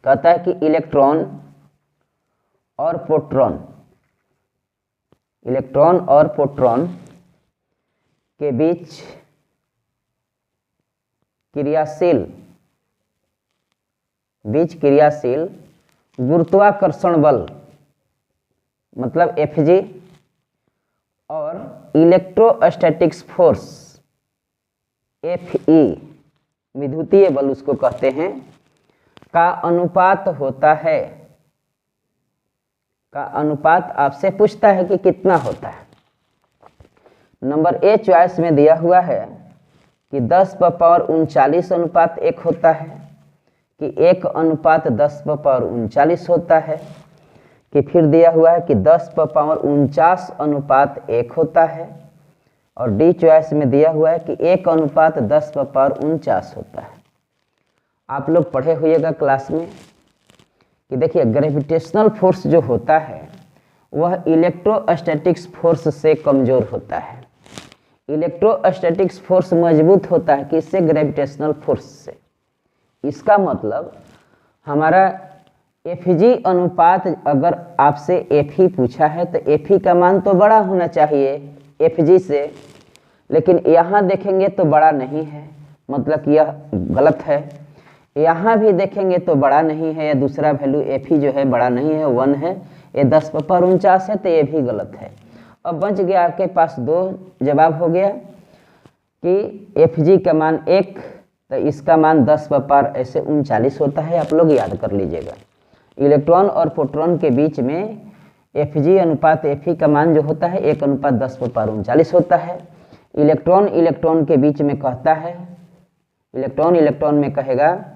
कहता है कि इलेक्ट्रॉन और प्रोटॉन, इलेक्ट्रॉन और प्रोटॉन के बीच क्रियाशील, गुरुत्वाकर्षण बल मतलब Fg और इलेक्ट्रोस्टैटिक्स फोर्स Fe, विद्युतीय बल उसको कहते हैं, का अनुपात होता है, का अनुपात आपसे पूछता है कि कितना होता है। नंबर ए चॉइस में दिया हुआ है कि 10⁻39 अनुपात 1 होता है, कि 1:10⁻39 होता है, कि फिर दिया हुआ है कि 10⁻49:1 होता है, और डी चॉइस में दिया हुआ है कि 1:10⁻49 होता है। आप लोग पढ़े हुएगा क्लास में कि देखिए ग्रेविटेशनल फोर्स जो होता है वह इलेक्ट्रोस्टैटिक्स फोर्स से कमज़ोर होता है। इलेक्ट्रोस्टैटिक्स फोर्स मजबूत होता है किससे? ग्रेविटेशनल फोर्स से। इसका मतलब हमारा एफजी अनुपात, अगर आपसे एफई पूछा है तो एफई का मान तो बड़ा होना चाहिए एफजी से, लेकिन यहाँ देखेंगे तो बड़ा नहीं है, मतलब कि यह गलत है। यहाँ भी देखेंगे तो बड़ा नहीं है, या दूसरा वैल्यू एफई जो है बड़ा नहीं है, 1 है, ये 10⁻49 है, तो ये भी गलत है। अब बच गया आपके पास 2 जवाब हो गया कि एफजी का मान 1, तो इसका मान 10⁻39 होता है। आप लोग याद कर लीजिएगा। इलेक्ट्रॉन और प्रोटॉन के बीच में एफजी अनुपात एफई का मान जो होता है 1:10⁻39 होता है। इलेक्ट्रॉन इलेक्ट्रॉन के बीच में कहता है, इलेक्ट्रॉन इलेक्ट्रॉन में कहेगा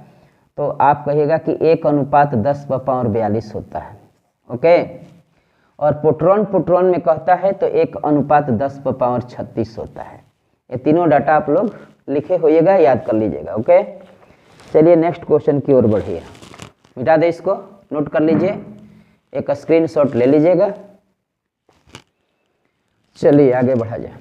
तो आप कहिएगा कि 1:10⁻42 होता है। ओके, और प्रोटॉन प्रोटॉन में कहता है तो 1:10⁻36 होता है। ये तीनों डाटा आप लोग लिखे होइएगा, याद कर लीजिएगा। ओके, चलिए नेक्स्ट क्वेश्चन की ओर बढ़िए। मिटा दे इसको, नोट कर लीजिए, एक स्क्रीनशॉट ले लीजिएगा। चलिए आगे बढ़ा जाए।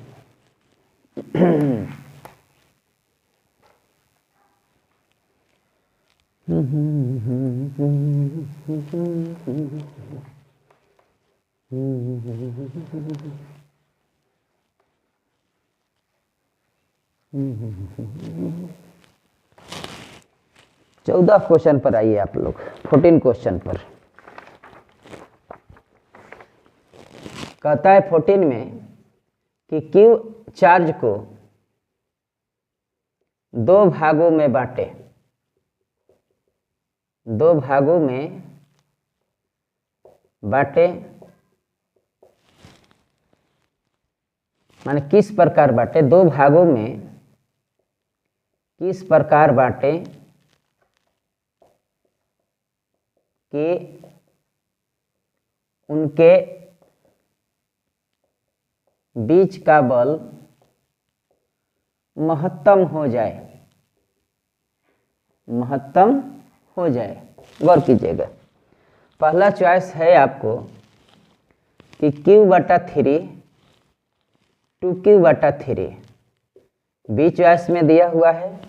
चौदह क्वेश्चन पर आइए आप लोग, 14 क्वेश्चन पर। कहता है 14 में कि क्यू चार्ज को 2 भागों में बांटे, 2 भागों में बांटे, माने किस प्रकार बांटे, 2 भागों में किस प्रकार बांटे कि उनके बीच का बल महत्तम हो जाए, महत्तम हो जाए। गौर कीजिएगा, पहला चॉइस है आपको कि Q/3 2Q/3, बी चॉइस में दिया हुआ है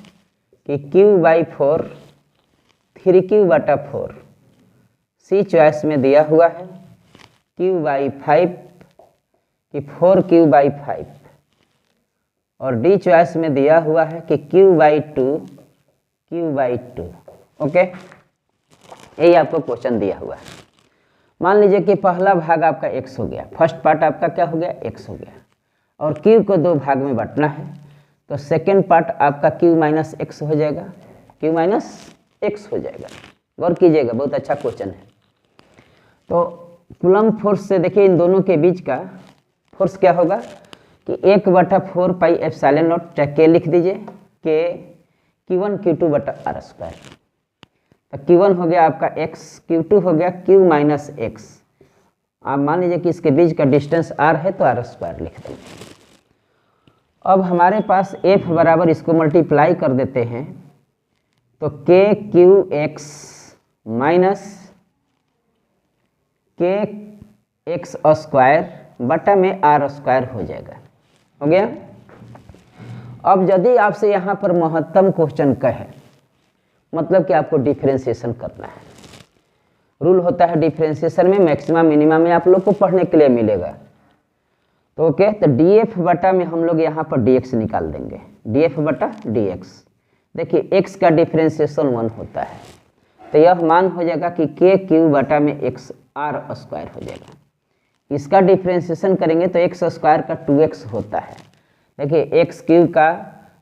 कि Q/4 3Q/4, सी चॉइस में दिया हुआ है Q/5 कि 4Q/5, और डी चॉइस में दिया हुआ है कि Q/2 Q/2। ओके, यही आपको क्वेश्चन दिया हुआ है। मान लीजिए कि पहला भाग आपका x हो गया, फर्स्ट पार्ट आपका क्या हो गया, x हो गया, और q को 2 भाग में बांटना है, तो सेकेंड पार्ट आपका q-x हो जाएगा, q-x हो जाएगा। गौर कीजिएगा, बहुत अच्छा क्वेश्चन है। तो कूलम्ब फोर्स से देखिए इन दोनों के बीच का फोर्स क्या होगा कि 1/4πε0, चाहे k लिख दीजिए, k Q1 Q2/r²। तो Q1 हो गया आपका x, Q2 हो गया Q-x। आप मान लीजिए कि इसके बीच का डिस्टेंस r है तो r² लिख देंगे। अब हमारे पास F बराबर इसको मल्टीप्लाई कर देते हैं, तो KQX माइनस KX² बटा में r² हो जाएगा। हो गया। अब यदि आपसे यहाँ पर महत्तम क्वेश्चन कहे, मतलब कि आपको डिफरेंशिएशन करना है। रूल होता है डिफरेंशिएशन में मैक्सिमम मिनिमम में आप लोग को पढ़ने के लिए मिलेगा। तो ओके, तो df बटा में हम लोग यहाँ पर dx निकाल देंगे, df बटा dx। देखिए x का डिफरेंशिएशन 1 होता है, तो यह मान हो जाएगा कि KQ बटा में x r² हो जाएगा। इसका डिफरेंशिएशन करेंगे तो x² का 2x होता है। देखिए x³ का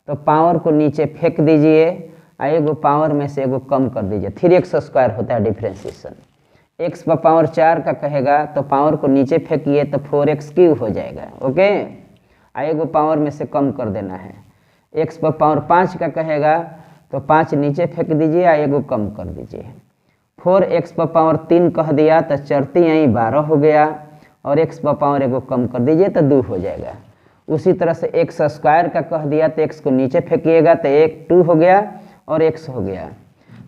तो पावर को नीचे फेंक दीजिए, एगो पावर में से एगो कम कर दीजिए, 3x² होता है डिफरेंशिएशन। x पर पावर 4 का कहेगा तो पावर को नीचे फेंकिए तो 4x³ हो जाएगा। ओके, एगो पावर में से कम कर देना है। x पर पावर 5 का कहेगा तो 5 नीचे फेंक दीजिए या एगो कम कर दीजिए। 4x पर पावर 3 कह दिया तो चरती यहीं 12 हो गया, और x पर पावर एगो कम कर दीजिए तो 2 हो जाएगा। उसी तरह से x स्क्वायर का कह दिया तो x को नीचे फेंकिएगा तो 2 हो गया और x हो गया,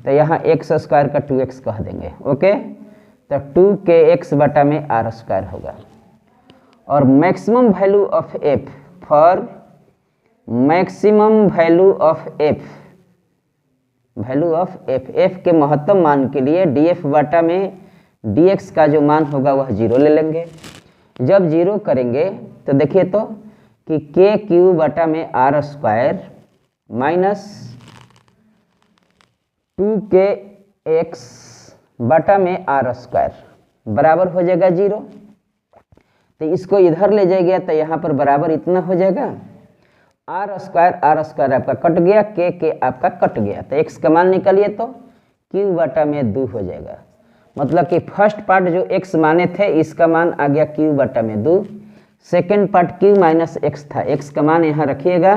तो यहाँ x स्क्वायर का 2x कह देंगे। ओके, तो 2kx बटा में r स्क्वायर होगा। और maximum value of f, for maximum value of f, value of f के महत्तम मान के लिए df बटा में dx का जो मान होगा वह 0 ले लेंगे। जब 0 करेंगे तो देखिए तो कि k क्यू बटा में r स्क्वायर माइनस 2kx बटा में r स्क्वायर बराबर हो जाएगा 0। तो इसको इधर ले जाइएगा तो यहाँ पर बराबर इतना हो जाएगा, r स्क्वायर आपका कट गया, k आपका कट गया, तो x का मान निकालिए तो q बटा में 2 हो जाएगा। मतलब कि फर्स्ट पार्ट जो x माने थे इसका मान आ गया q बटा में 2, second part q minus x था, x का मान यहाँ रखिएगा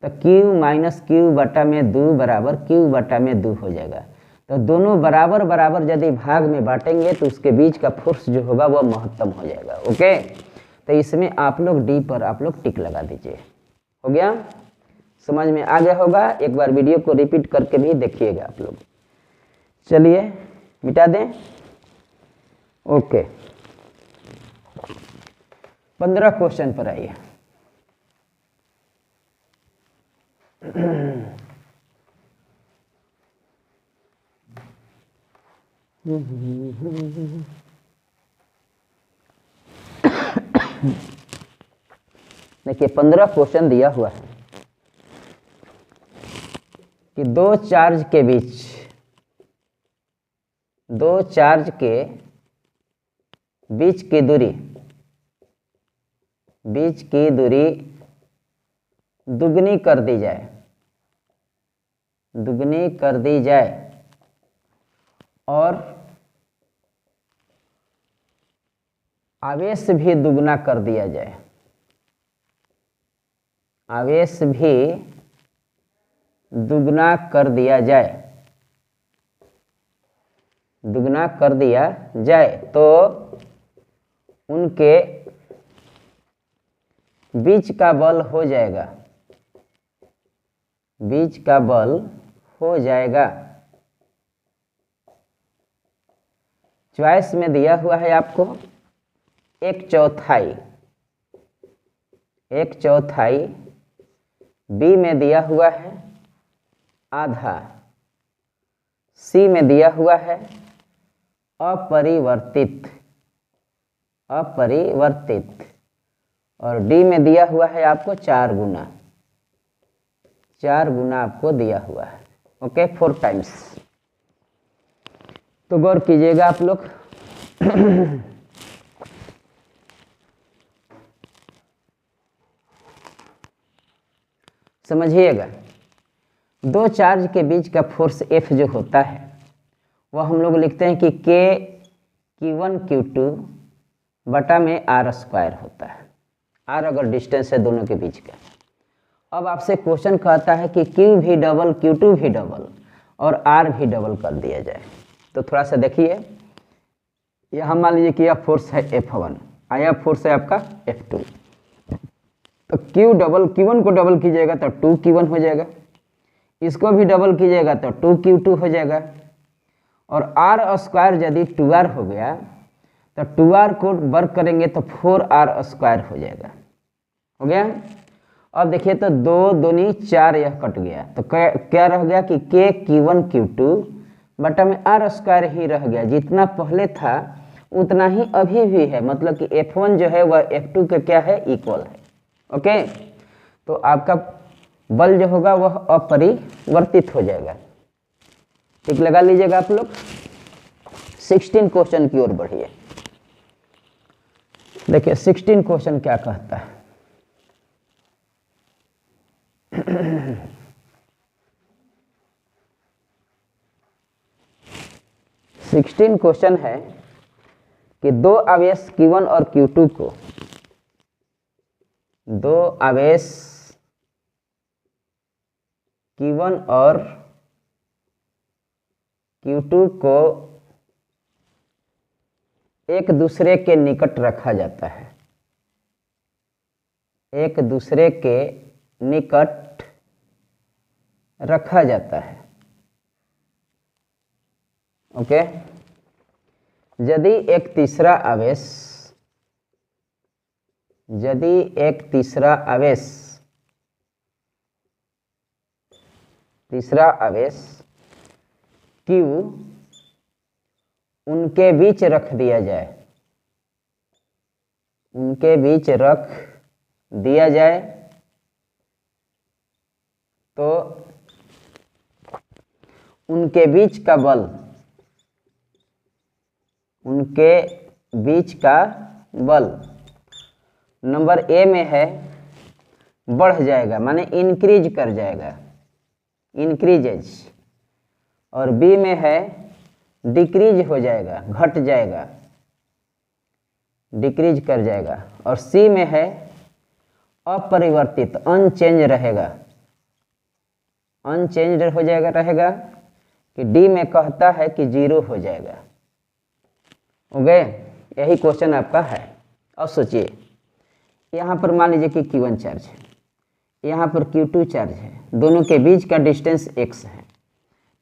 तो q माइनस q बटा में 2 बराबर q बटा में 2 हो जाएगा। तो दोनों बराबर बराबर यदि भाग में बांटेंगे तो उसके बीच का फोर्स जो होगा वह महत्तम हो जाएगा। ओके, तो इसमें आप लोग डी पर आप लोग टिक लगा दीजिए। हो गया, समझ में आ गया होगा। एक बार वीडियो को रिपीट करके भी देखिएगा आप लोग। चलिए मिटा दें। ओके, 15 क्वेश्चन पर आइए। देखिए 15 क्वेश्चन दिया हुआ है कि दो चार्ज के बीच की दूरी दुगनी कर दी जाए और आवेश भी दुगना कर दिया जाए। आवेश भी दुगना कर दिया जाए तो उनके बीच का बल हो जाएगा। चॉइस में दिया हुआ है आपको 1/4, बी में दिया हुआ है आधा, सी में दिया हुआ है अपरिवर्तित, और डी में दिया हुआ है आपको 4 गुना आपको दिया हुआ है। Okay, 4 times. तो गौर कीजिएगा आप लोग। समझिएगा, दो चार्ज के बीच का फोर्स F जो होता है वह हम लोग लिखते हैं कि K Q1 Q2 बटा में R स्क्वायर होता है। R अगर डिस्टेंस है दोनों के बीच का। अब आपसे क्वेश्चन कहता है कि Q भी डबल Q2 भी डबल और R भी डबल कर दिया जाए। तो थोड़ा सा देखिए, यहाँ मान लीजिए कि यह फोर्स है F1, आया फोर्स है आपका F2, तो Q1 को डबल कीजिएगा तो 2Q1 हो जाएगा, इसको भी डबल कीजिएगा तो 2Q2 हो जाएगा, और R स्क्वायर यदि 2R हो गया तो 2R को वर्क करेंगे तो 4R स्क्वायर हो जाएगा। हो गया। अब देखिए तो 2 दूनी 4 यह कट गया, तो क्या रह गया कि K Q1 Q2 बटा में R स्क्वायर ही रह गया। जितना पहले था उतना ही अभी भी है, मतलब कि F1 जो है वह F2 के क्या है, इक्वल है। ओके, तो आपका बल जो होगा वह अपरिवर्तित हो जाएगा। ठीक लगा लीजिएगा आप लोग। 16 क्वेश्चन की ओर बढ़िए। देखिए 16 क्वेश्चन क्या कहता है। सिक्सटीन क्वेश्चन है कि दो आवेश Q1 और Q2 को, दो आवेश Q1 और Q2 को एक दूसरे के निकट रखा जाता है, एक दूसरे के निकट रखा जाता है। ओके, यदि एक तीसरा आवेश, यदि एक तीसरा आवेश, तीसरा आवेश Q उनके बीच रख दिया जाए, उनके बीच रख दिया जाए तो उनके बीच का बल, उनके बीच का बल नंबर ए में है बढ़ जाएगा, माने इंक्रीज कर जाएगा, इंक्रीजेज, और बी में है डिक्रीज हो जाएगा, घट जाएगा, डिक्रीज कर जाएगा, और सी में है अपरिवर्तित, अनचेंज रहेगा, अनचेंज हो जाएगा रहेगा, कि डी में कहता है कि 0 हो जाएगा। ओके, यही क्वेश्चन आपका है। अब सोचिए, यहाँ पर मान लीजिए कि Q1 चार्ज है, यहाँ पर Q2 चार्ज है, दोनों के बीच का डिस्टेंस x है,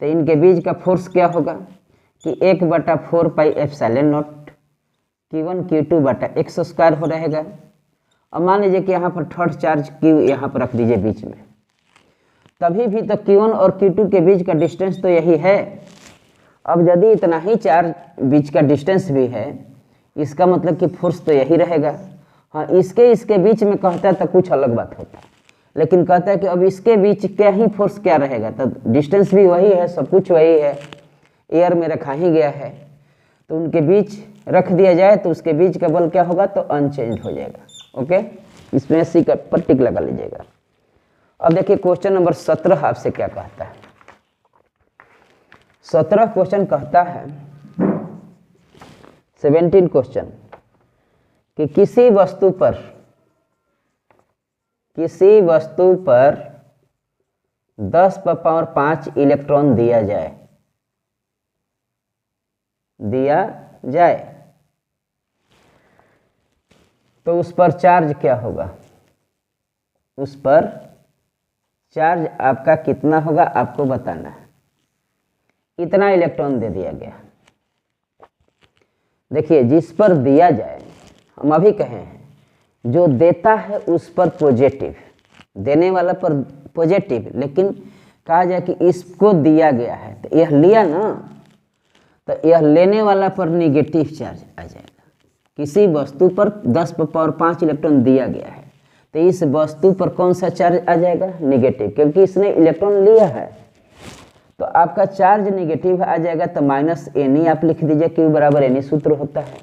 तो इनके बीच का फोर्स क्या होगा कि 1/4 pi epsilon not Q1 Q2 बटा x स्क्वायर हो रहेगा। अब मान लीजिए कि यहाँ पर थर्ड चार्ज Q यहाँ पर रख दीजिए बीच में, तभी भी तो Q1 और Q2 के बीच का डिस्टेंस तो यही है। अब यदि इतना ही चार्ज बीच का डिस्टेंस भी है, इसका मतलब कि फोर्स तो यही रहेगा। हाँ, इसके बीच में कहता है तो कुछ अलग बात होता है, लेकिन कहता है कि अब इसके बीच क्या ही फोर्स क्या रहेगा, तो डिस्टेंस भी वही है, सब कुछ वही है, एयर में रखा ही गया है, तो उनके बीच रख दिया जाए तो उसके बीच का बल क्या होगा, तो अनचेंज हो जाएगा। ओके, इसमें सी का पर टिक लगा लीजिएगा। अब देखिए क्वेश्चन नंबर 17 आपसे क्या कहता है। 17 क्वेश्चन कहता है, 17 क्वेश्चन, कि किसी वस्तु पर 10⁵ इलेक्ट्रॉन दिया जाए तो उस पर चार्ज क्या होगा, उस पर चार्ज आपका कितना होगा आपको बताना है। इतना इलेक्ट्रॉन दे दिया गया। देखिए, जिस पर दिया जाए, हम अभी कहे हैं जो देता है उस पर पॉजिटिव, देने वाला पर पॉजिटिव, लेकिन कहा जाए कि इसको दिया गया है तो यह लिया ना, तो यह लेने वाला पर निगेटिव चार्ज आ जाएगा। किसी वस्तु पर 10⁵ इलेक्ट्रॉन दिया गया है तो इस वस्तु पर कौन सा चार्ज आ जाएगा, निगेटिव, क्योंकि इसने इलेक्ट्रॉन लिया है, तो आपका चार्ज निगेटिव आ जाएगा। तो -ne आप लिख दीजिए, Q बराबर ne सूत्र होता है।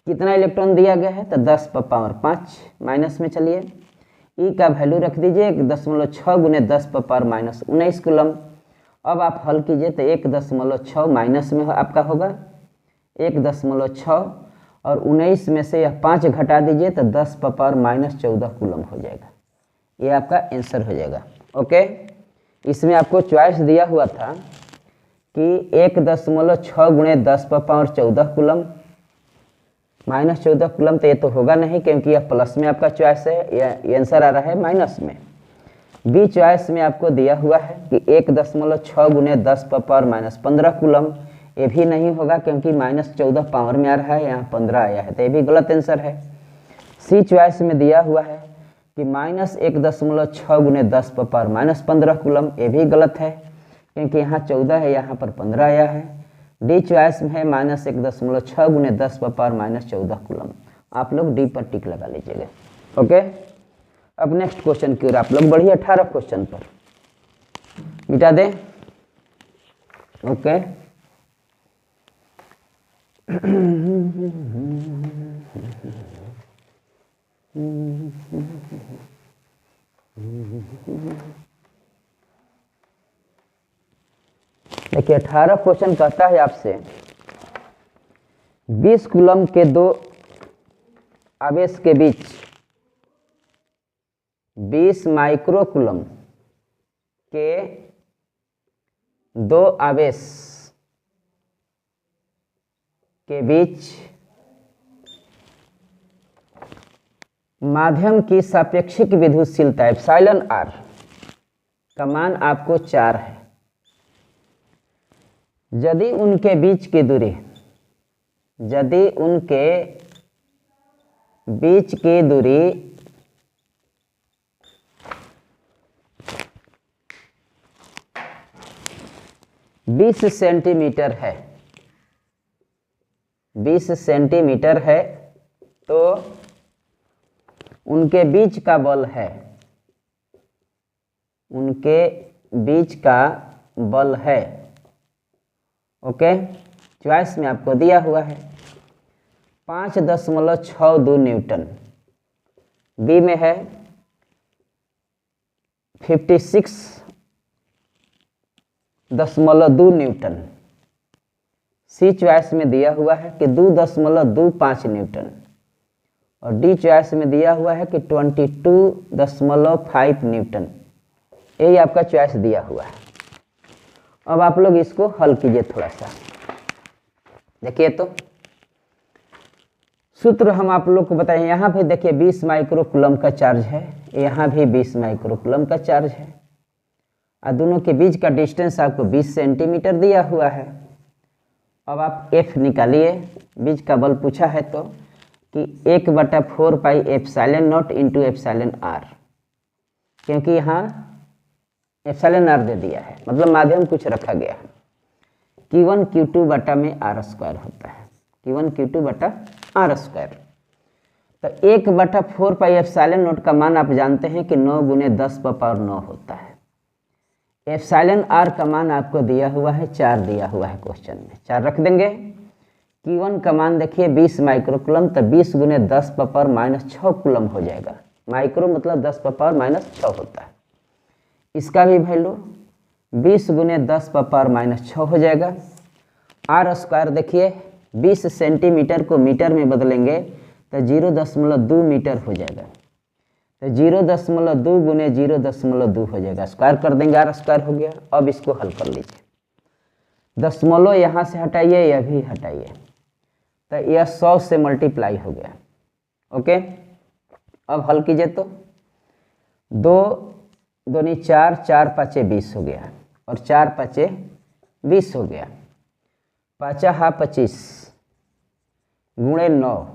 कितना इलेक्ट्रॉन दिया गया है, तो 10⁵ माइनस में चलिए, ई का वैल्यू रख दीजिए 1.6 × 10⁻−19 कूलम। अब आप हल कीजिए तो 1.6 माइनस में आपका होगा 1.6, और 19 में से यह 5 घटा दीजिए तो 10⁻−14 कूलम हो जाएगा। ये आपका आंसर हो जाएगा। ओके, इसमें आपको चॉइस दिया हुआ था कि 1.6 × 10⁻14 कूलम, -14 कूलम, तो ये तो होगा नहीं क्योंकि यह प्लस में आपका चॉइस है, यह आंसर आ रहा है माइनस में। बी चॉइस में आपको दिया हुआ है कि 1.6 × 10⁻−15 कूलम, ये भी नहीं होगा क्योंकि -14 पावर में आ रहा है, यहाँ 15 आया है, तो ये भी गलत आंसर है। सी चॉइस में दिया हुआ है कि -1.6 × 10⁻−15 कूलम, ये भी गलत है क्योंकि यहाँ 14 है, यहाँ पर 15 आया है। डी चॉइस में है -1.6 × 10⁻−14 कूलम। आप लोग डी पर टिक लगा लीजिएगा। ओके, अब नेक्स्ट क्वेश्चन की ओर आप लोग बढ़िए। 18 क्वेश्चन पर मिटा दें। ओके, देखिए 18 क्वेश्चन कहता है आपसे 20 कूलम के दो आवेश के बीच 20 माइक्रो कूलम के दो आवेश के बीच माध्यम की सापेक्षिक विद्युतशीलता एप्सिलॉन आर का मान आपको 4 है। यदि उनके बीच की दूरी 20 सेंटीमीटर है, 20 सेंटीमीटर है, तो उनके बीच का बल है, उनके बीच का बल है, ओके, चॉइस में आपको दिया हुआ है 5.62 न्यूटन, बी में है 56.2 न्यूटन, सी चॉइस में दिया हुआ है कि 2.25 न्यूटन और डी चॉइस में दिया हुआ है कि 22.5 न्यूटन। यही आपका चॉइस दिया हुआ है। अब आप लोग इसको हल कीजिए थोड़ा सा। देखिए तो सूत्र हम आप लोग को बताएं। यहाँ पे देखिए 20 माइक्रोकूलम का चार्ज है, यहाँ भी 20 माइक्रोकूलम का चार्ज है और दोनों के बीच का डिस्टेंस आपको 20 सेंटीमीटर दिया हुआ है। अब आप F निकालिए, बीच का बल पूछा है तो कि 1/4 pi epsilon naught into epsilon r, क्योंकि यहाँ एप्सिलॉन आर दे दिया है, मतलब माध्यम कुछ रखा गया है। Q1 Q2 बटा में R स्क्वायर होता है, Q1 Q2 बटा R स्क्वायर। तो 1/4 पाई एप्सिलॉन नॉट का मान आप जानते हैं कि 9 × 10⁻9 होता है। एप्सिलॉन आर का मान आपको दिया हुआ है 4 दिया हुआ है क्वेश्चन में, 4 रख देंगे। Q1 का मान देखिए 20 माइक्रोकूलम, तो 20 × 10⁻6 कूलम हो जाएगा। माइक्रो मतलब 10⁻6 होता है। इसका भी वैल्यू 20 × 10⁻6 हो जाएगा। आर स्क्वायर देखिए 20 सेंटीमीटर को मीटर में बदलेंगे तो 0.2 मीटर हो जाएगा, तो 0.2 × 0.2 हो जाएगा, स्क्वायर कर देंगे, आर स्क्वायर हो गया। अब इसको हल कर लीजिए, दशमलव यहाँ से हटाइए, यह भी हटाइए, तो यह 100 से मल्टीप्लाई हो गया, ओके। अब हल कीजिए तो 2 दूनी 4, 4 × 5 = 20 हो गया और 4 × 5 = 20 हो गया। 5 × 25 × 9।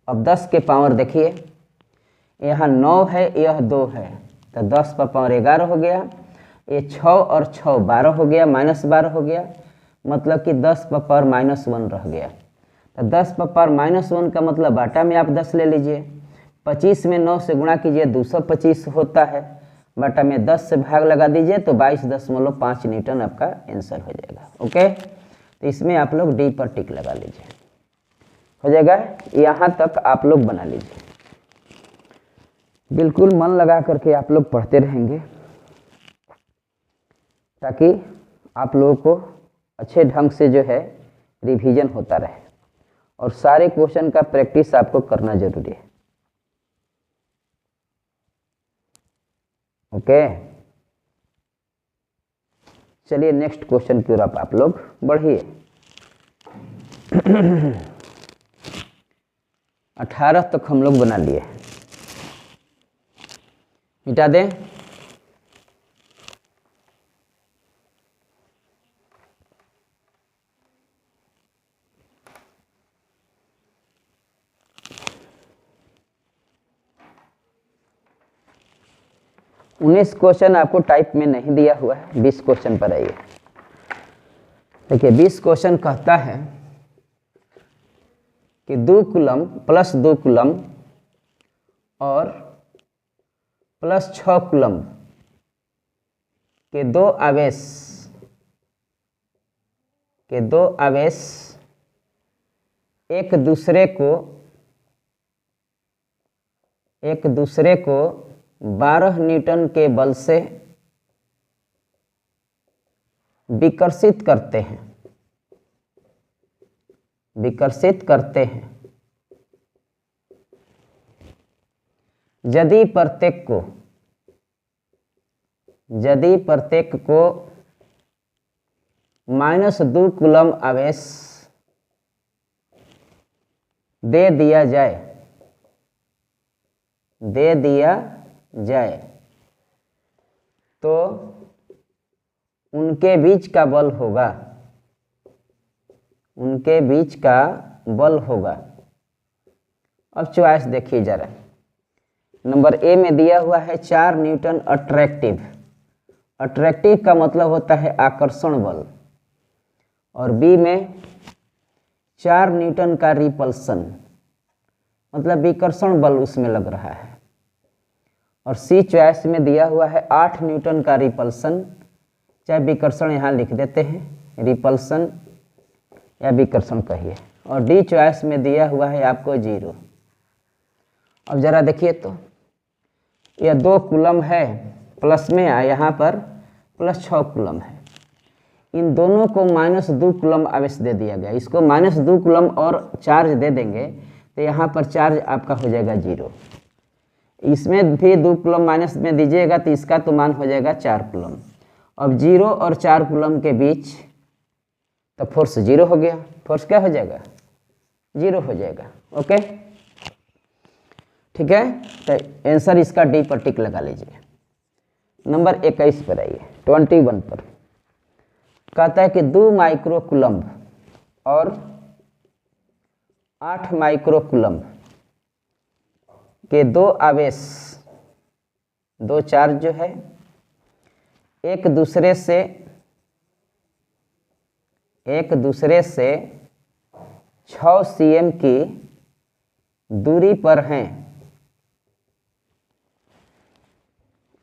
अब 10 के पावर देखिए, यहाँ 9 है, यह 2 है, तो 10 का पावर 11 हो गया। ये 6 और 6 12 हो गया, -12 हो गया, मतलब कि 10 का पावर -1 रह गया। तो 10 का पावर -1 का मतलब बाटा में आप 10 ले लीजिए, 25 में 9 से गुणा कीजिए, 225 होता है, बाटा में 10 से भाग लगा दीजिए तो 22.5 न्यूटन आपका आंसर हो जाएगा, ओके। तो इसमें आप लोग डी पर टिक लगा लीजिए, हो जाएगा। यहाँ तक आप लोग बना लीजिए, बिल्कुल मन लगा करके आप लोग पढ़ते रहेंगे ताकि आप लोगों को अच्छे ढंग से जो है रिवीजन होता रहे, और सारे क्वेश्चन का प्रैक्टिस आपको करना जरूरी है, ओके। चलिए नेक्स्ट क्वेश्चन की ओर आप लोग बढ़िए। 18 तक हम लोग बना लिए, मिटा दें। उन्नीस क्वेश्चन आपको टाइप में नहीं दिया हुआ है, 20 क्वेश्चन पर आइए। देखिए 20 क्वेश्चन कहता है कि 2 कूलम प्लस 2 कूलम और प्लस 6 कूलम के दो आवेश एक दूसरे को 12 न्यूटन के बल से विकर्षित करते हैं। यदि प्रत्येक को -2 कूलम आवेश दे दिया जाए, दे दिया जाए तो उनके बीच का बल होगा, उनके बीच का बल होगा। अब चॉइस देखिए जरा। नंबर ए में दिया हुआ है 4 न्यूटन अट्रैक्टिव। अट्रैक्टिव का मतलब होता है आकर्षण बल। और बी में 4 न्यूटन का रिपल्सन, मतलब विकर्षण बल उसमें लग रहा है। और सी चॉइस में दिया हुआ है 8 न्यूटन का रिपल्सन, चाहे विकर्षण यहाँ लिख देते हैं, रिपल्सन या विकर्षण कहिए। और डी चॉइस में दिया हुआ है आपको 0। अब जरा देखिए तो यह 2 कूलम है, प्लस में यहाँ पर प्लस 6 कूलम है। इन दोनों को -2 कूलम आवेश दे दिया गया। इसको -2 कूलम और चार्ज दे देंगे तो यहाँ पर चार्ज आपका हो जाएगा 0। इसमें भी 2 कूलम माइनस में दीजिएगा तो इसका तो मान हो जाएगा 4 कूलम। अब 0 और 4 कूलम के बीच तो फोर्स 0 हो गया। फोर्स क्या हो जाएगा? 0 हो जाएगा। ओके, ठीक है। तो आंसर इसका डी पर टिक लगा लीजिए। नंबर 21 पर आइए, 21 पर कहता है कि 2 माइक्रो कूलम्ब और 8 माइक्रो कूलम्ब के 2 आवेश, 2 चार्ज जो है एक दूसरे से 6 cm की दूरी पर हैं।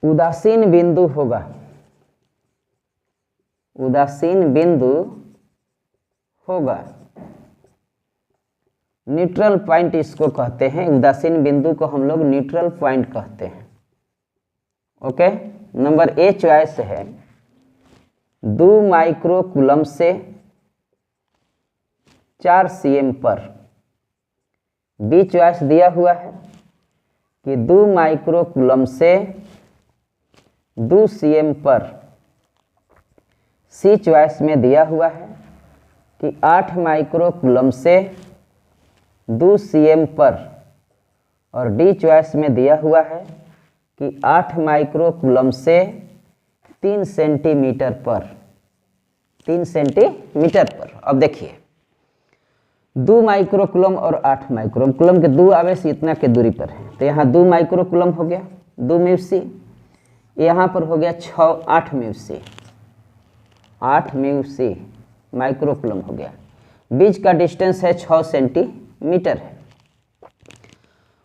उदासीन बिंदु होगा, उदासीन बिंदु होगा, न्यूट्रल पॉइंट इसको कहते हैं। उदासीन बिंदु को हम लोग न्यूट्रल पॉइंट कहते हैं। ओके, नंबर ए चॉइस है 2 माइक्रो कूलम से 4 cm पर। बी चॉइस दिया हुआ है कि 2 माइक्रो कूलम से 2 cm पर। सी चॉइस में दिया हुआ है कि 8 माइक्रो कूलम से 2 cm पर। और डी चॉइस में दिया हुआ है कि 8 माइक्रो कूलम से 3 सेंटीमीटर पर, 3 सेंटीमीटर पर। अब देखिए 2 माइक्रो कूलम और 8 माइक्रो कूलम के 2 आवेश इतना के दूरी पर है, तो यहाँ 2 माइक्रो कूलम हो गया, 2 म्यू सी, यहाँ पर हो गया 8 mu C, 8 mu C micro coulomb हो गया। बीच का डिस्टेंस है 6 सेंटीमीटर है।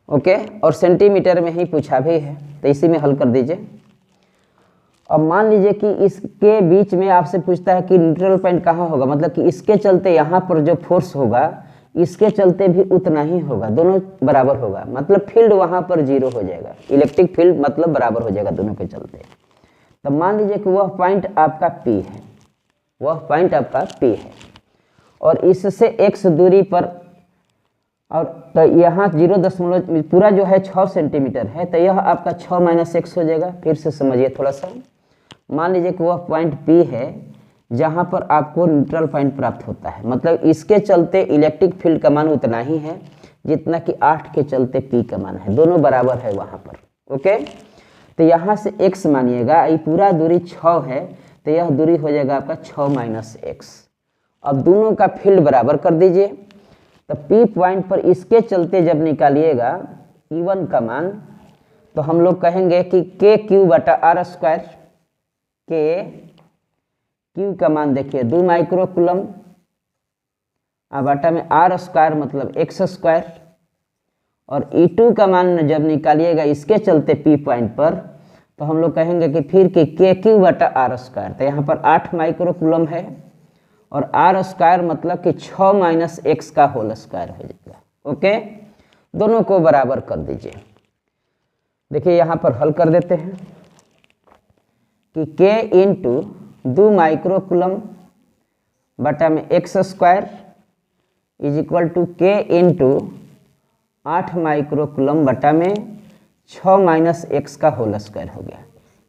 ओके, और सेंटीमीटर में ही पूछा भी है तो इसी में हल कर दीजिए। अब मान लीजिए कि इसके बीच में आपसे पूछता है कि न्यूट्रल पॉइंट कहाँ होगा, मतलब कि इसके चलते यहाँ पर जो फोर्स होगा इसके चलते भी उतना ही होगा, दोनों बराबर होगा, मतलब फील्ड वहाँ पर 0 हो जाएगा। इलेक्ट्रिक फील्ड मतलब बराबर हो जाएगा दोनों के चलते। तो मान लीजिए कि वह पॉइंट आपका P है, वह पॉइंट आपका P है और इससे x दूरी पर, और तो यहाँ 0 पूरा जो है 6 सेंटीमीटर है, तो यह आपका 6 - x हो जाएगा। फिर से समझिए थोड़ा सा। मान लीजिए कि वह पॉइंट P है जहाँ पर आपको न्यूट्रल पॉइंट प्राप्त होता है, मतलब इसके चलते इलेक्ट्रिक फील्ड का मान उतना ही है जितना कि 8 के चलते P का मान है, दोनों बराबर है वहाँ पर। ओके, तो यहाँ से x मानिएगा, ये पूरा दूरी 6 है तो यह दूरी हो जाएगा आपका 6 - x। अब दोनों का फील्ड बराबर कर दीजिए, तो P पॉइंट पर इसके चलते जब निकालिएगा E1 का मान, तो हम लोग कहेंगे कि KQ/r², KQ का मान देखिए 2 माइक्रो कूलम, बटा में r² मतलब x²। और E2 का मान जब निकालिएगा इसके चलते P पॉइंट पर, तो हम लोग कहेंगे कि फिर कि KQ/r²। तो यहाँ पर 8 माइक्रो कूलम है और r² मतलब कि 6 - x का होल स्क्वायर हो जाएगा। ओके, दोनों को बराबर कर दीजिए। देखिए यहाँ पर हल कर देते हैं कि K × 2 माइक्रो कूलम बटा में x² = K × 8 माइक्रो कूलम बटा में 6 - x का होल स्क्वायर हो गया।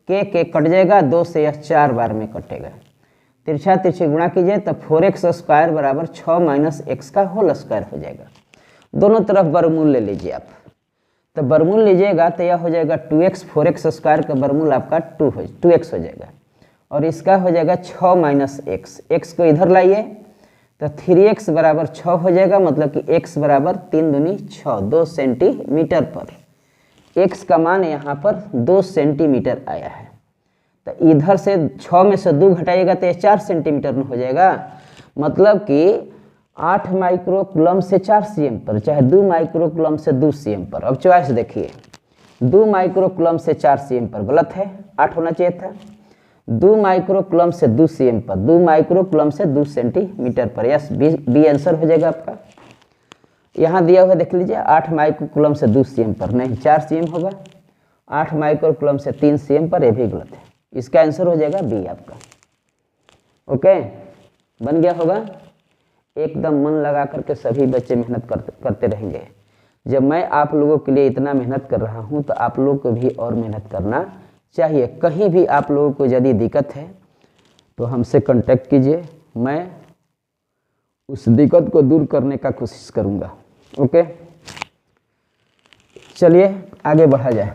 K कट जाएगा, 2 से यह 4 बार में कटेगा, तिरछा तिरछी गुणा कीजिए तो 4x² = 6 - x का होल स्क्वायर हो जाएगा। दोनों तरफ वर्गमूल ले लीजिए आप। तो वर्गमूल लीजिएगा तो यह हो जाएगा 2x, 4x स्क्वायर का वर्गमूल आपका 2x हो जाएगा, और इसका हो जाएगा 6 माइनस x। x को इधर लाइए तो 3x बराबर 6 हो जाएगा, मतलब कि x बराबर 3 दूनी 6, 2 सेंटीमीटर पर। x का मान यहाँ पर 2 सेंटीमीटर आया है। तो इधर से 6 में से 2 घटाइएगा तो ये 4 सेंटीमीटर में हो जाएगा, मतलब कि 8 माइक्रोकूलम से 4 cm पर, चाहे 2 माइक्रोकूलम से 2 cm पर। अब चॉइस देखिए, 2 माइक्रोकूलम से 4 cm पर गलत है, 8 होना चाहिए था। 2 माइक्रोकूलम से 2 cm पर, 2 माइक्रोकूलम से 2 सेंटीमीटर पर, यस बी आंसर हो जाएगा आपका। यहाँ दिया हुआ देख लीजिए, 8 माइक्रोकूलम से 2 cm पर, नहीं 4 cm होगा। 8 माइक्रोकूलम से 3 cm पर, यह भी गलत है। इसका आंसर हो जाएगा बी आपका। ओके, बन गया होगा। एकदम मन लगा करके सभी बच्चे मेहनत करते रहेंगे। जब मैं आप लोगों के लिए इतना मेहनत कर रहा हूं तो आप लोगों को भी और मेहनत करना चाहिए। कहीं भी आप लोगों को यदि दिक्कत है तो हमसे कांटेक्ट कीजिए, मैं उस दिक्कत को दूर करने का कोशिश करूंगा। ओके, चलिए आगे बढ़ा जाए।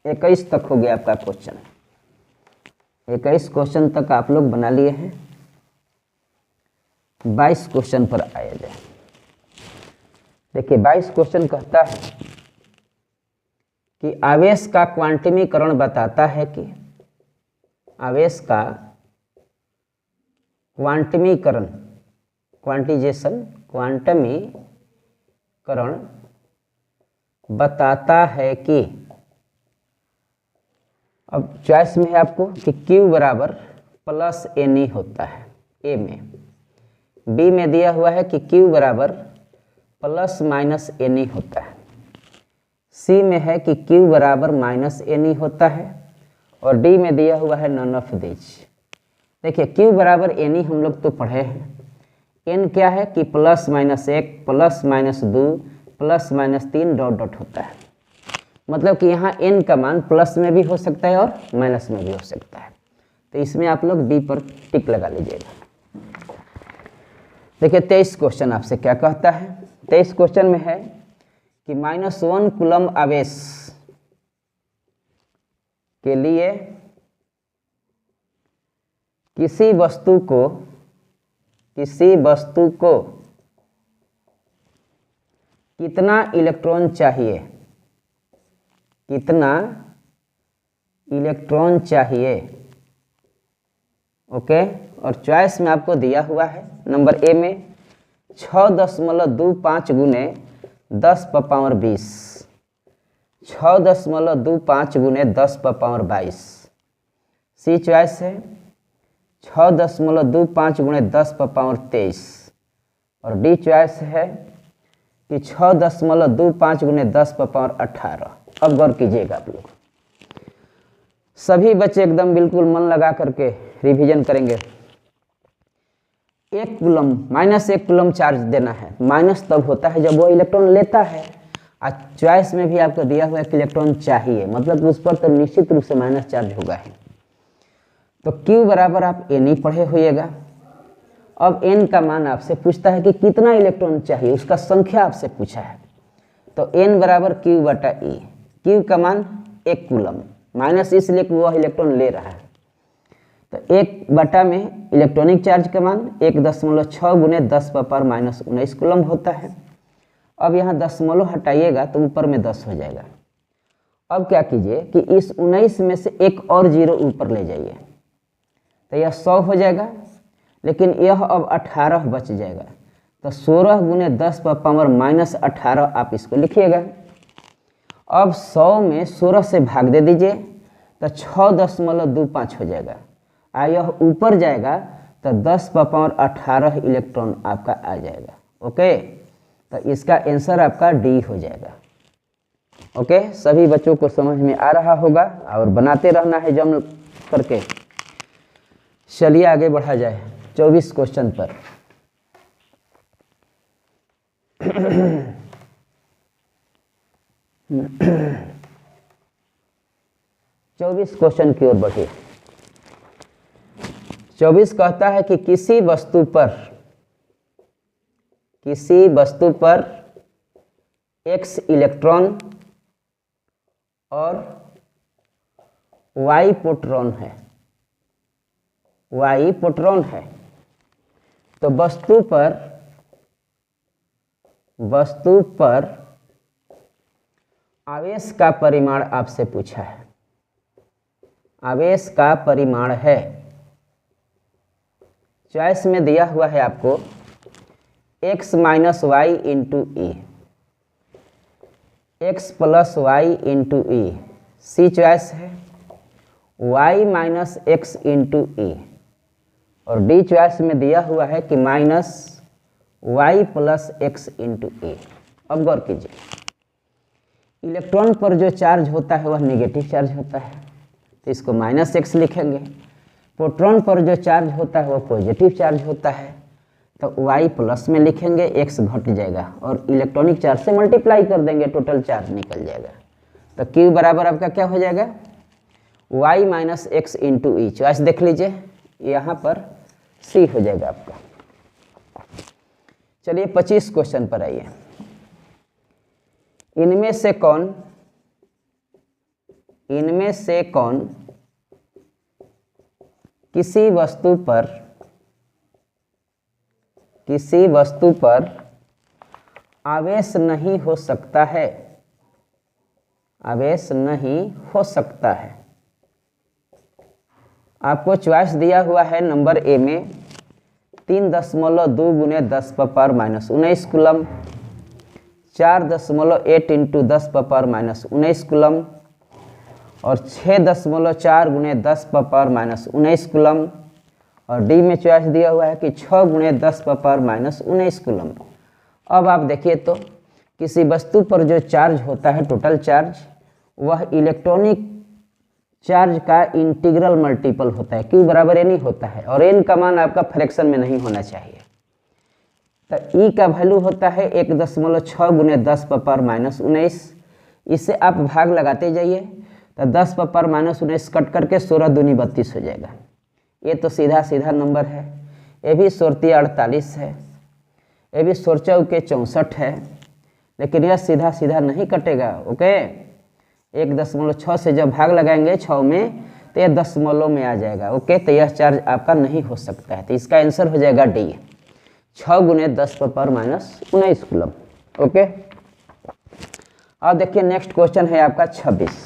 इक्कीस तक हो गया आपका क्वेश्चन। 21 क्वेश्चन तक आप लोग बना लिए हैं। 22 क्वेश्चन पर आया जाए। देखिए 22 क्वेश्चन कहता है कि आवेश का क्वांटमीकरण बताता है कि आवेश का क्वांटमीकरण, क्वांटमीकरण बताता है कि, अब चॉइस में है आपको कि Q बराबर प्लस NE होता है ए में, बी में दिया हुआ है कि Q बराबर प्लस माइनस NE होता है, सी में है कि Q बराबर माइनस NE होता है, और डी में दिया हुआ है नन ऑफ दिस। देखिए Q बराबर NE हम लोग तो पढ़े हैं। N क्या है कि plus minus 1 plus minus 2 plus minus 3 dot dot होता है, मतलब कि यहाँ n का मान प्लस में भी हो सकता है और माइनस में भी हो सकता है। तो इसमें आप लोग डी पर टिक लगा लीजिएगा। देखिए 23 क्वेश्चन आपसे क्या कहता है। 23 क्वेश्चन में है कि -1 कूलम आवेश के लिए किसी वस्तु को कितना इलेक्ट्रॉन चाहिए, कितना इलेक्ट्रॉन चाहिए। ओके, और चॉइस में आपको दिया हुआ है नंबर ए में 6.25 गुने 10 × 20, 6.25 गुने 10 × 22। सी चॉइस है 6.25 गुने 10 × 23, और डी चॉइस है कि 6.25 गुने 10 × 18। अब गौर कीजिएगा आप लोग, सभी बच्चे एकदम बिल्कुल मन लगा करके रिवीजन करेंगे। 1 कूलम -1 कूलम चार्ज देना है। माइनस तब होता है जब वो इलेक्ट्रॉन लेता है, और चॉइस में भी आपको दिया हुआ है कि इलेक्ट्रॉन चाहिए, मतलब उस पर तो निश्चित रूप से माइनस चार्ज होगा ही। तो Q बराबर आप NE पढ़े होइएगा। अब N का मान आपसे पूछता है कि कितना इलेक्ट्रॉन चाहिए, उसका संख्या आपसे पूछा है। तो N बराबर Q बटा E। Q का मान 1 कूलम, माइनस इसलिए कि वह इलेक्ट्रॉन ले रहा है। तो 1 बटा में इलेक्ट्रॉनिक चार्ज का मान 1.6 गुने 10 × -19 कूलम होता है। अब यहाँ दशमलव हटाइएगा तो ऊपर में 10 हो जाएगा। अब क्या कीजिए कि इस 19 में से एक और जीरो ऊपर ले जाइए, तो यह 100 हो जाएगा, लेकिन यह अब 18 बच जाएगा। तो 16 गुने 10 × -18 आप इसको लिखिएगा। अब 100 में 16 से भाग दे दीजिए तो 6.25 हो जाएगा, और यह ऊपर जाएगा तो 10 × 18 इलेक्ट्रॉन आपका आ जाएगा। ओके, तो इसका आंसर आपका डी हो जाएगा। ओके, सभी बच्चों को समझ में आ रहा होगा, और बनाते रहना है जम करके। चलिए आगे बढ़ा जाए 24 क्वेश्चन पर। 24 क्वेश्चन की ओर बढ़िए। 24 कहता है कि किसी वस्तु पर x इलेक्ट्रॉन और y प्रोटॉन है, तो वस्तु पर आवेश का परिमाण आपसे पूछा है। आवेश का परिमाण है, चॉइस में दिया हुआ है आपको x minus y into e, x plus y into e, C choice है, y minus x into e, और डी चॉइस में दिया हुआ है कि minus y plus x into e. अब गौर कीजिए, इलेक्ट्रॉन पर जो चार्ज होता है वह नेगेटिव चार्ज होता है, तो इसको माइनस एक्स लिखेंगे। प्रोटॉन पर जो चार्ज होता है वह पॉजिटिव चार्ज होता है, तो y प्लस में लिखेंगे, x घट जाएगा और इलेक्ट्रॉनिक चार्ज से मल्टीप्लाई कर देंगे, टोटल चार्ज निकल जाएगा। तो q बराबर आपका क्या हो जाएगा, y माइनस एक्स इंटू ई। चॉइस देख लीजिए, यहाँ पर c हो जाएगा आपका। चलिए 25 क्वेश्चन पर आइए। इनमें से कौन किसी वस्तु पर आवेश नहीं हो सकता है, आवेश नहीं हो सकता है। आपको चॉइस दिया हुआ है नंबर ए में 3.2 गुने 10 power minus 19 coulomb, 4.8 into 10 power minus 19 coulomb, और 6.4 गुने 10 पावर माइनस 19 कूलम, और डी में चॉइस दिया हुआ है कि 6 गुने 10 पावर माइनस 19 कूलम। अब आप देखिए तो किसी वस्तु पर जो चार्ज होता है, टोटल चार्ज, वह इलेक्ट्रॉनिक चार्ज का इंटीग्रल मल्टीपल होता है, क्यू बराबर एन ही होता है, और एन का मान आपका फ्रैक्शन में नहीं होना चाहिए। तो ई का वैल्यू होता है 1.6 गुने 10 पावर माइनस 19। इससे आप भाग लगाते जाइए, तो 10 पावर माइनस 19 कट करके 16 दूनी 32 हो जाएगा। ये तो सीधा सीधा नंबर है। ये भी 48 है, ये भी 64 है, लेकिन यह सीधा सीधा नहीं कटेगा। ओके, 1.6 से जब भाग लगाएंगे 6 में, तो यह दशमलव में आ जाएगा। ओके, तो यह चार्ज आपका नहीं हो सकता है, तो इसका आंसर हो जाएगा डी, 6 गुने 10 पावर माइनस 19 कूलम। ओके, अब देखिए नेक्स्ट क्वेश्चन है आपका 26।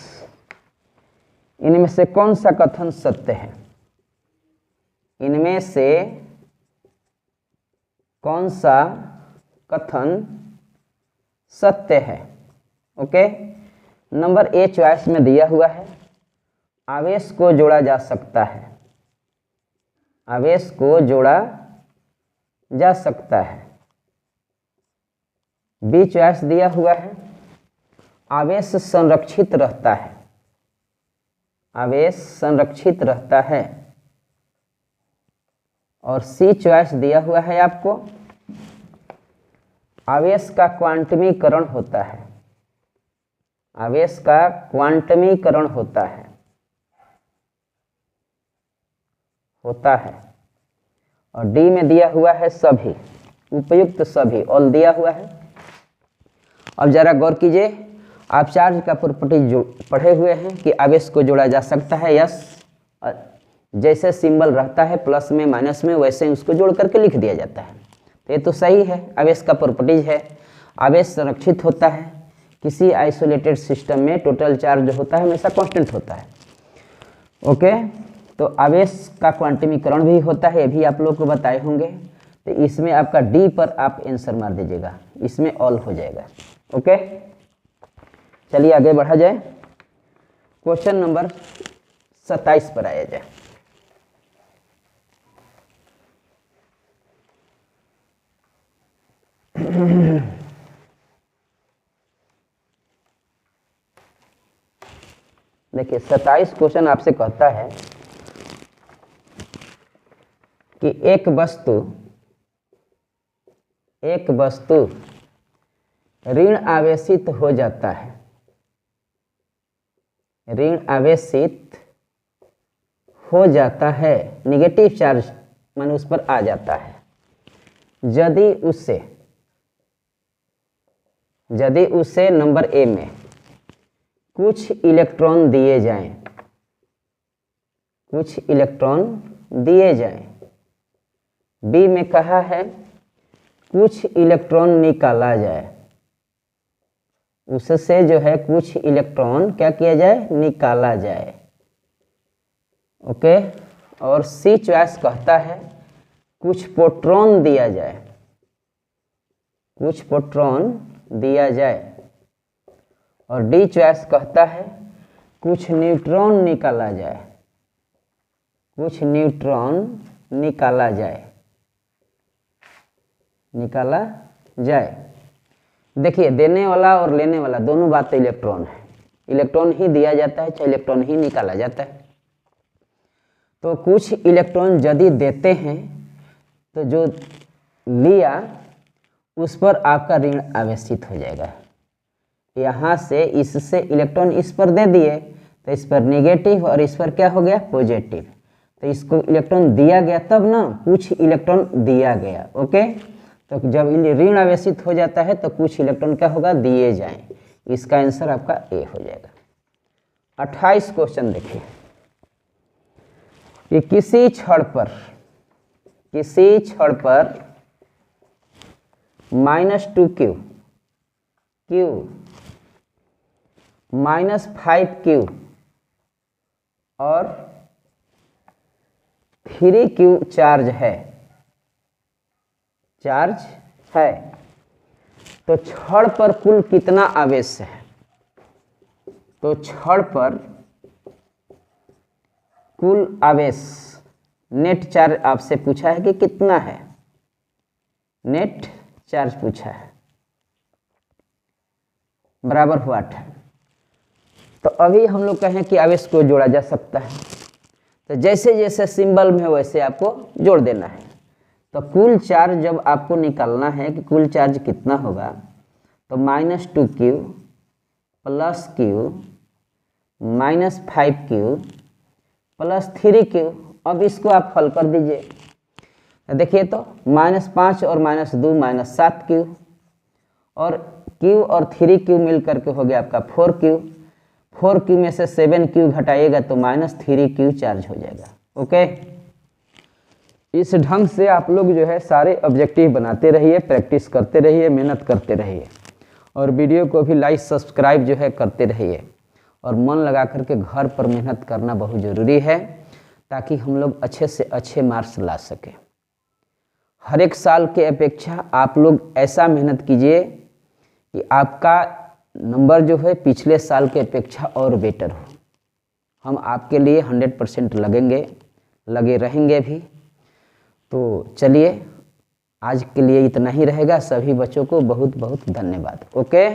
इनमें से कौन सा कथन सत्य है, इनमें से कौन सा कथन सत्य है। ओके, नंबर ए चॉइस में दिया हुआ है, आवेश को जोड़ा जा सकता है, आवेश को जोड़ा जा सकता है। बी चॉइस दिया हुआ है, आवेश संरक्षित रहता है, आवेश संरक्षित रहता है, और सी चॉइस दिया हुआ है आपको, आवेश का क्वांटमीकरण होता है, आवेश का क्वांटमीकरण होता है, और डी में दिया हुआ है सभी, उपयुक्त सभी, ऑल दिया हुआ है। अब जरा गौर कीजिए, आप चार्ज का प्रॉपर्टी जो पढ़े हुए हैं कि आवेश को जोड़ा जा सकता है, यस, जैसे सिंबल रहता है प्लस में माइनस में, वैसे ही उसको जोड़ करके लिख दिया जाता है। तो ये तो सही है, आवेश का प्रॉपर्टीज है। आवेश संरक्षित होता है, किसी आइसोलेटेड सिस्टम में टोटल चार्ज जो होता है हमेशा कांस्टेंट होता है। ओके, तो आवेश का क्वांटमीकरण भी होता है, ये भी आप लोग को बताए होंगे। तो इसमें आपका डी पर आप आंसर मार दीजिएगा, इसमें ऑल हो जाएगा। ओके, चलिए आगे बढ़ा जाए, क्वेश्चन नंबर 27 पर आया जाए। देखिए 27 क्वेश्चन आपसे कहता है कि एक वस्तु ऋण आवेशित हो जाता है, ऋण आवेशित हो जाता है, निगेटिव चार्ज माने उस पर आ जाता है, यदि उसे नंबर ए में कुछ इलेक्ट्रॉन दिए जाएं, बी में कहा है कुछ इलेक्ट्रॉन निकाला जाए, उससे जो है कुछ इलेक्ट्रॉन क्या किया जाए, निकाला जाए। ओके। और सी चॉइस कहता है कुछ प्रोटॉन दिया जाए, और डी चॉइस कहता है कुछ न्यूट्रॉन निकाला जाए। देखिए देने वाला और लेने वाला दोनों बात तो इलेक्ट्रॉन है, इलेक्ट्रॉन ही दिया जाता है चाहे इलेक्ट्रॉन ही निकाला जाता है। तो कुछ इलेक्ट्रॉन यदि देते हैं तो जो लिया उस पर आपका ऋण आवेशित हो जाएगा। यहाँ से इससे इलेक्ट्रॉन इस पर दे दिए तो इस पर नेगेटिव और इस पर क्या हो गया, पॉजिटिव। तो इसको इलेक्ट्रॉन दिया गया तब ना, कुछ इलेक्ट्रॉन दिया गया। ओके। तो जब ऋण आवेशित हो जाता है तो कुछ इलेक्ट्रॉन क्या होगा, दिए जाएं। इसका आंसर आपका ए हो जाएगा। 28 क्वेश्चन देखिए कि किसी छड़ पर -2q -5q और 3q चार्ज है, तो छड़ पर कुल कितना आवेश है? तो छड़ पर कुल आवेश नेट चार्ज आपसे पूछा है कि कितना है, नेट चार्ज पूछा है, बराबर हुआ 8। तो अभी हम लोग कहें कि आवेश को जोड़ा जा सकता है, तो जैसे जैसे सिंबल में वैसे आपको जोड़ देना है। तो कुल चार्ज जब आपको निकालना है कि कुल चार्ज कितना होगा, तो -2q + q -5q + 3q। अब इसको आप हल कर दीजिए। देखिए तो -5 और -2 -7q, और q और 3q मिल करके हो गया आपका 4q। 4q में से 7q घटाइएगा तो -3q चार्ज हो जाएगा। ओके। इस ढंग से आप लोग जो है सारे ऑब्जेक्टिव बनाते रहिए, प्रैक्टिस करते रहिए, मेहनत करते रहिए, और वीडियो को भी लाइक सब्सक्राइब जो है करते रहिए, और मन लगा करके घर पर मेहनत करना बहुत ज़रूरी है ताकि हम लोग अच्छे से अच्छे मार्क्स ला सकें। हर एक साल के अपेक्षा आप लोग ऐसा मेहनत कीजिए कि आपका नंबर जो है पिछले साल के अपेक्षा और बेटर हो। हम आपके लिए 100% लगे रहेंगे भी। तो चलिए आज के लिए इतना ही रहेगा। सभी बच्चों को बहुत बहुत धन्यवाद। ओके।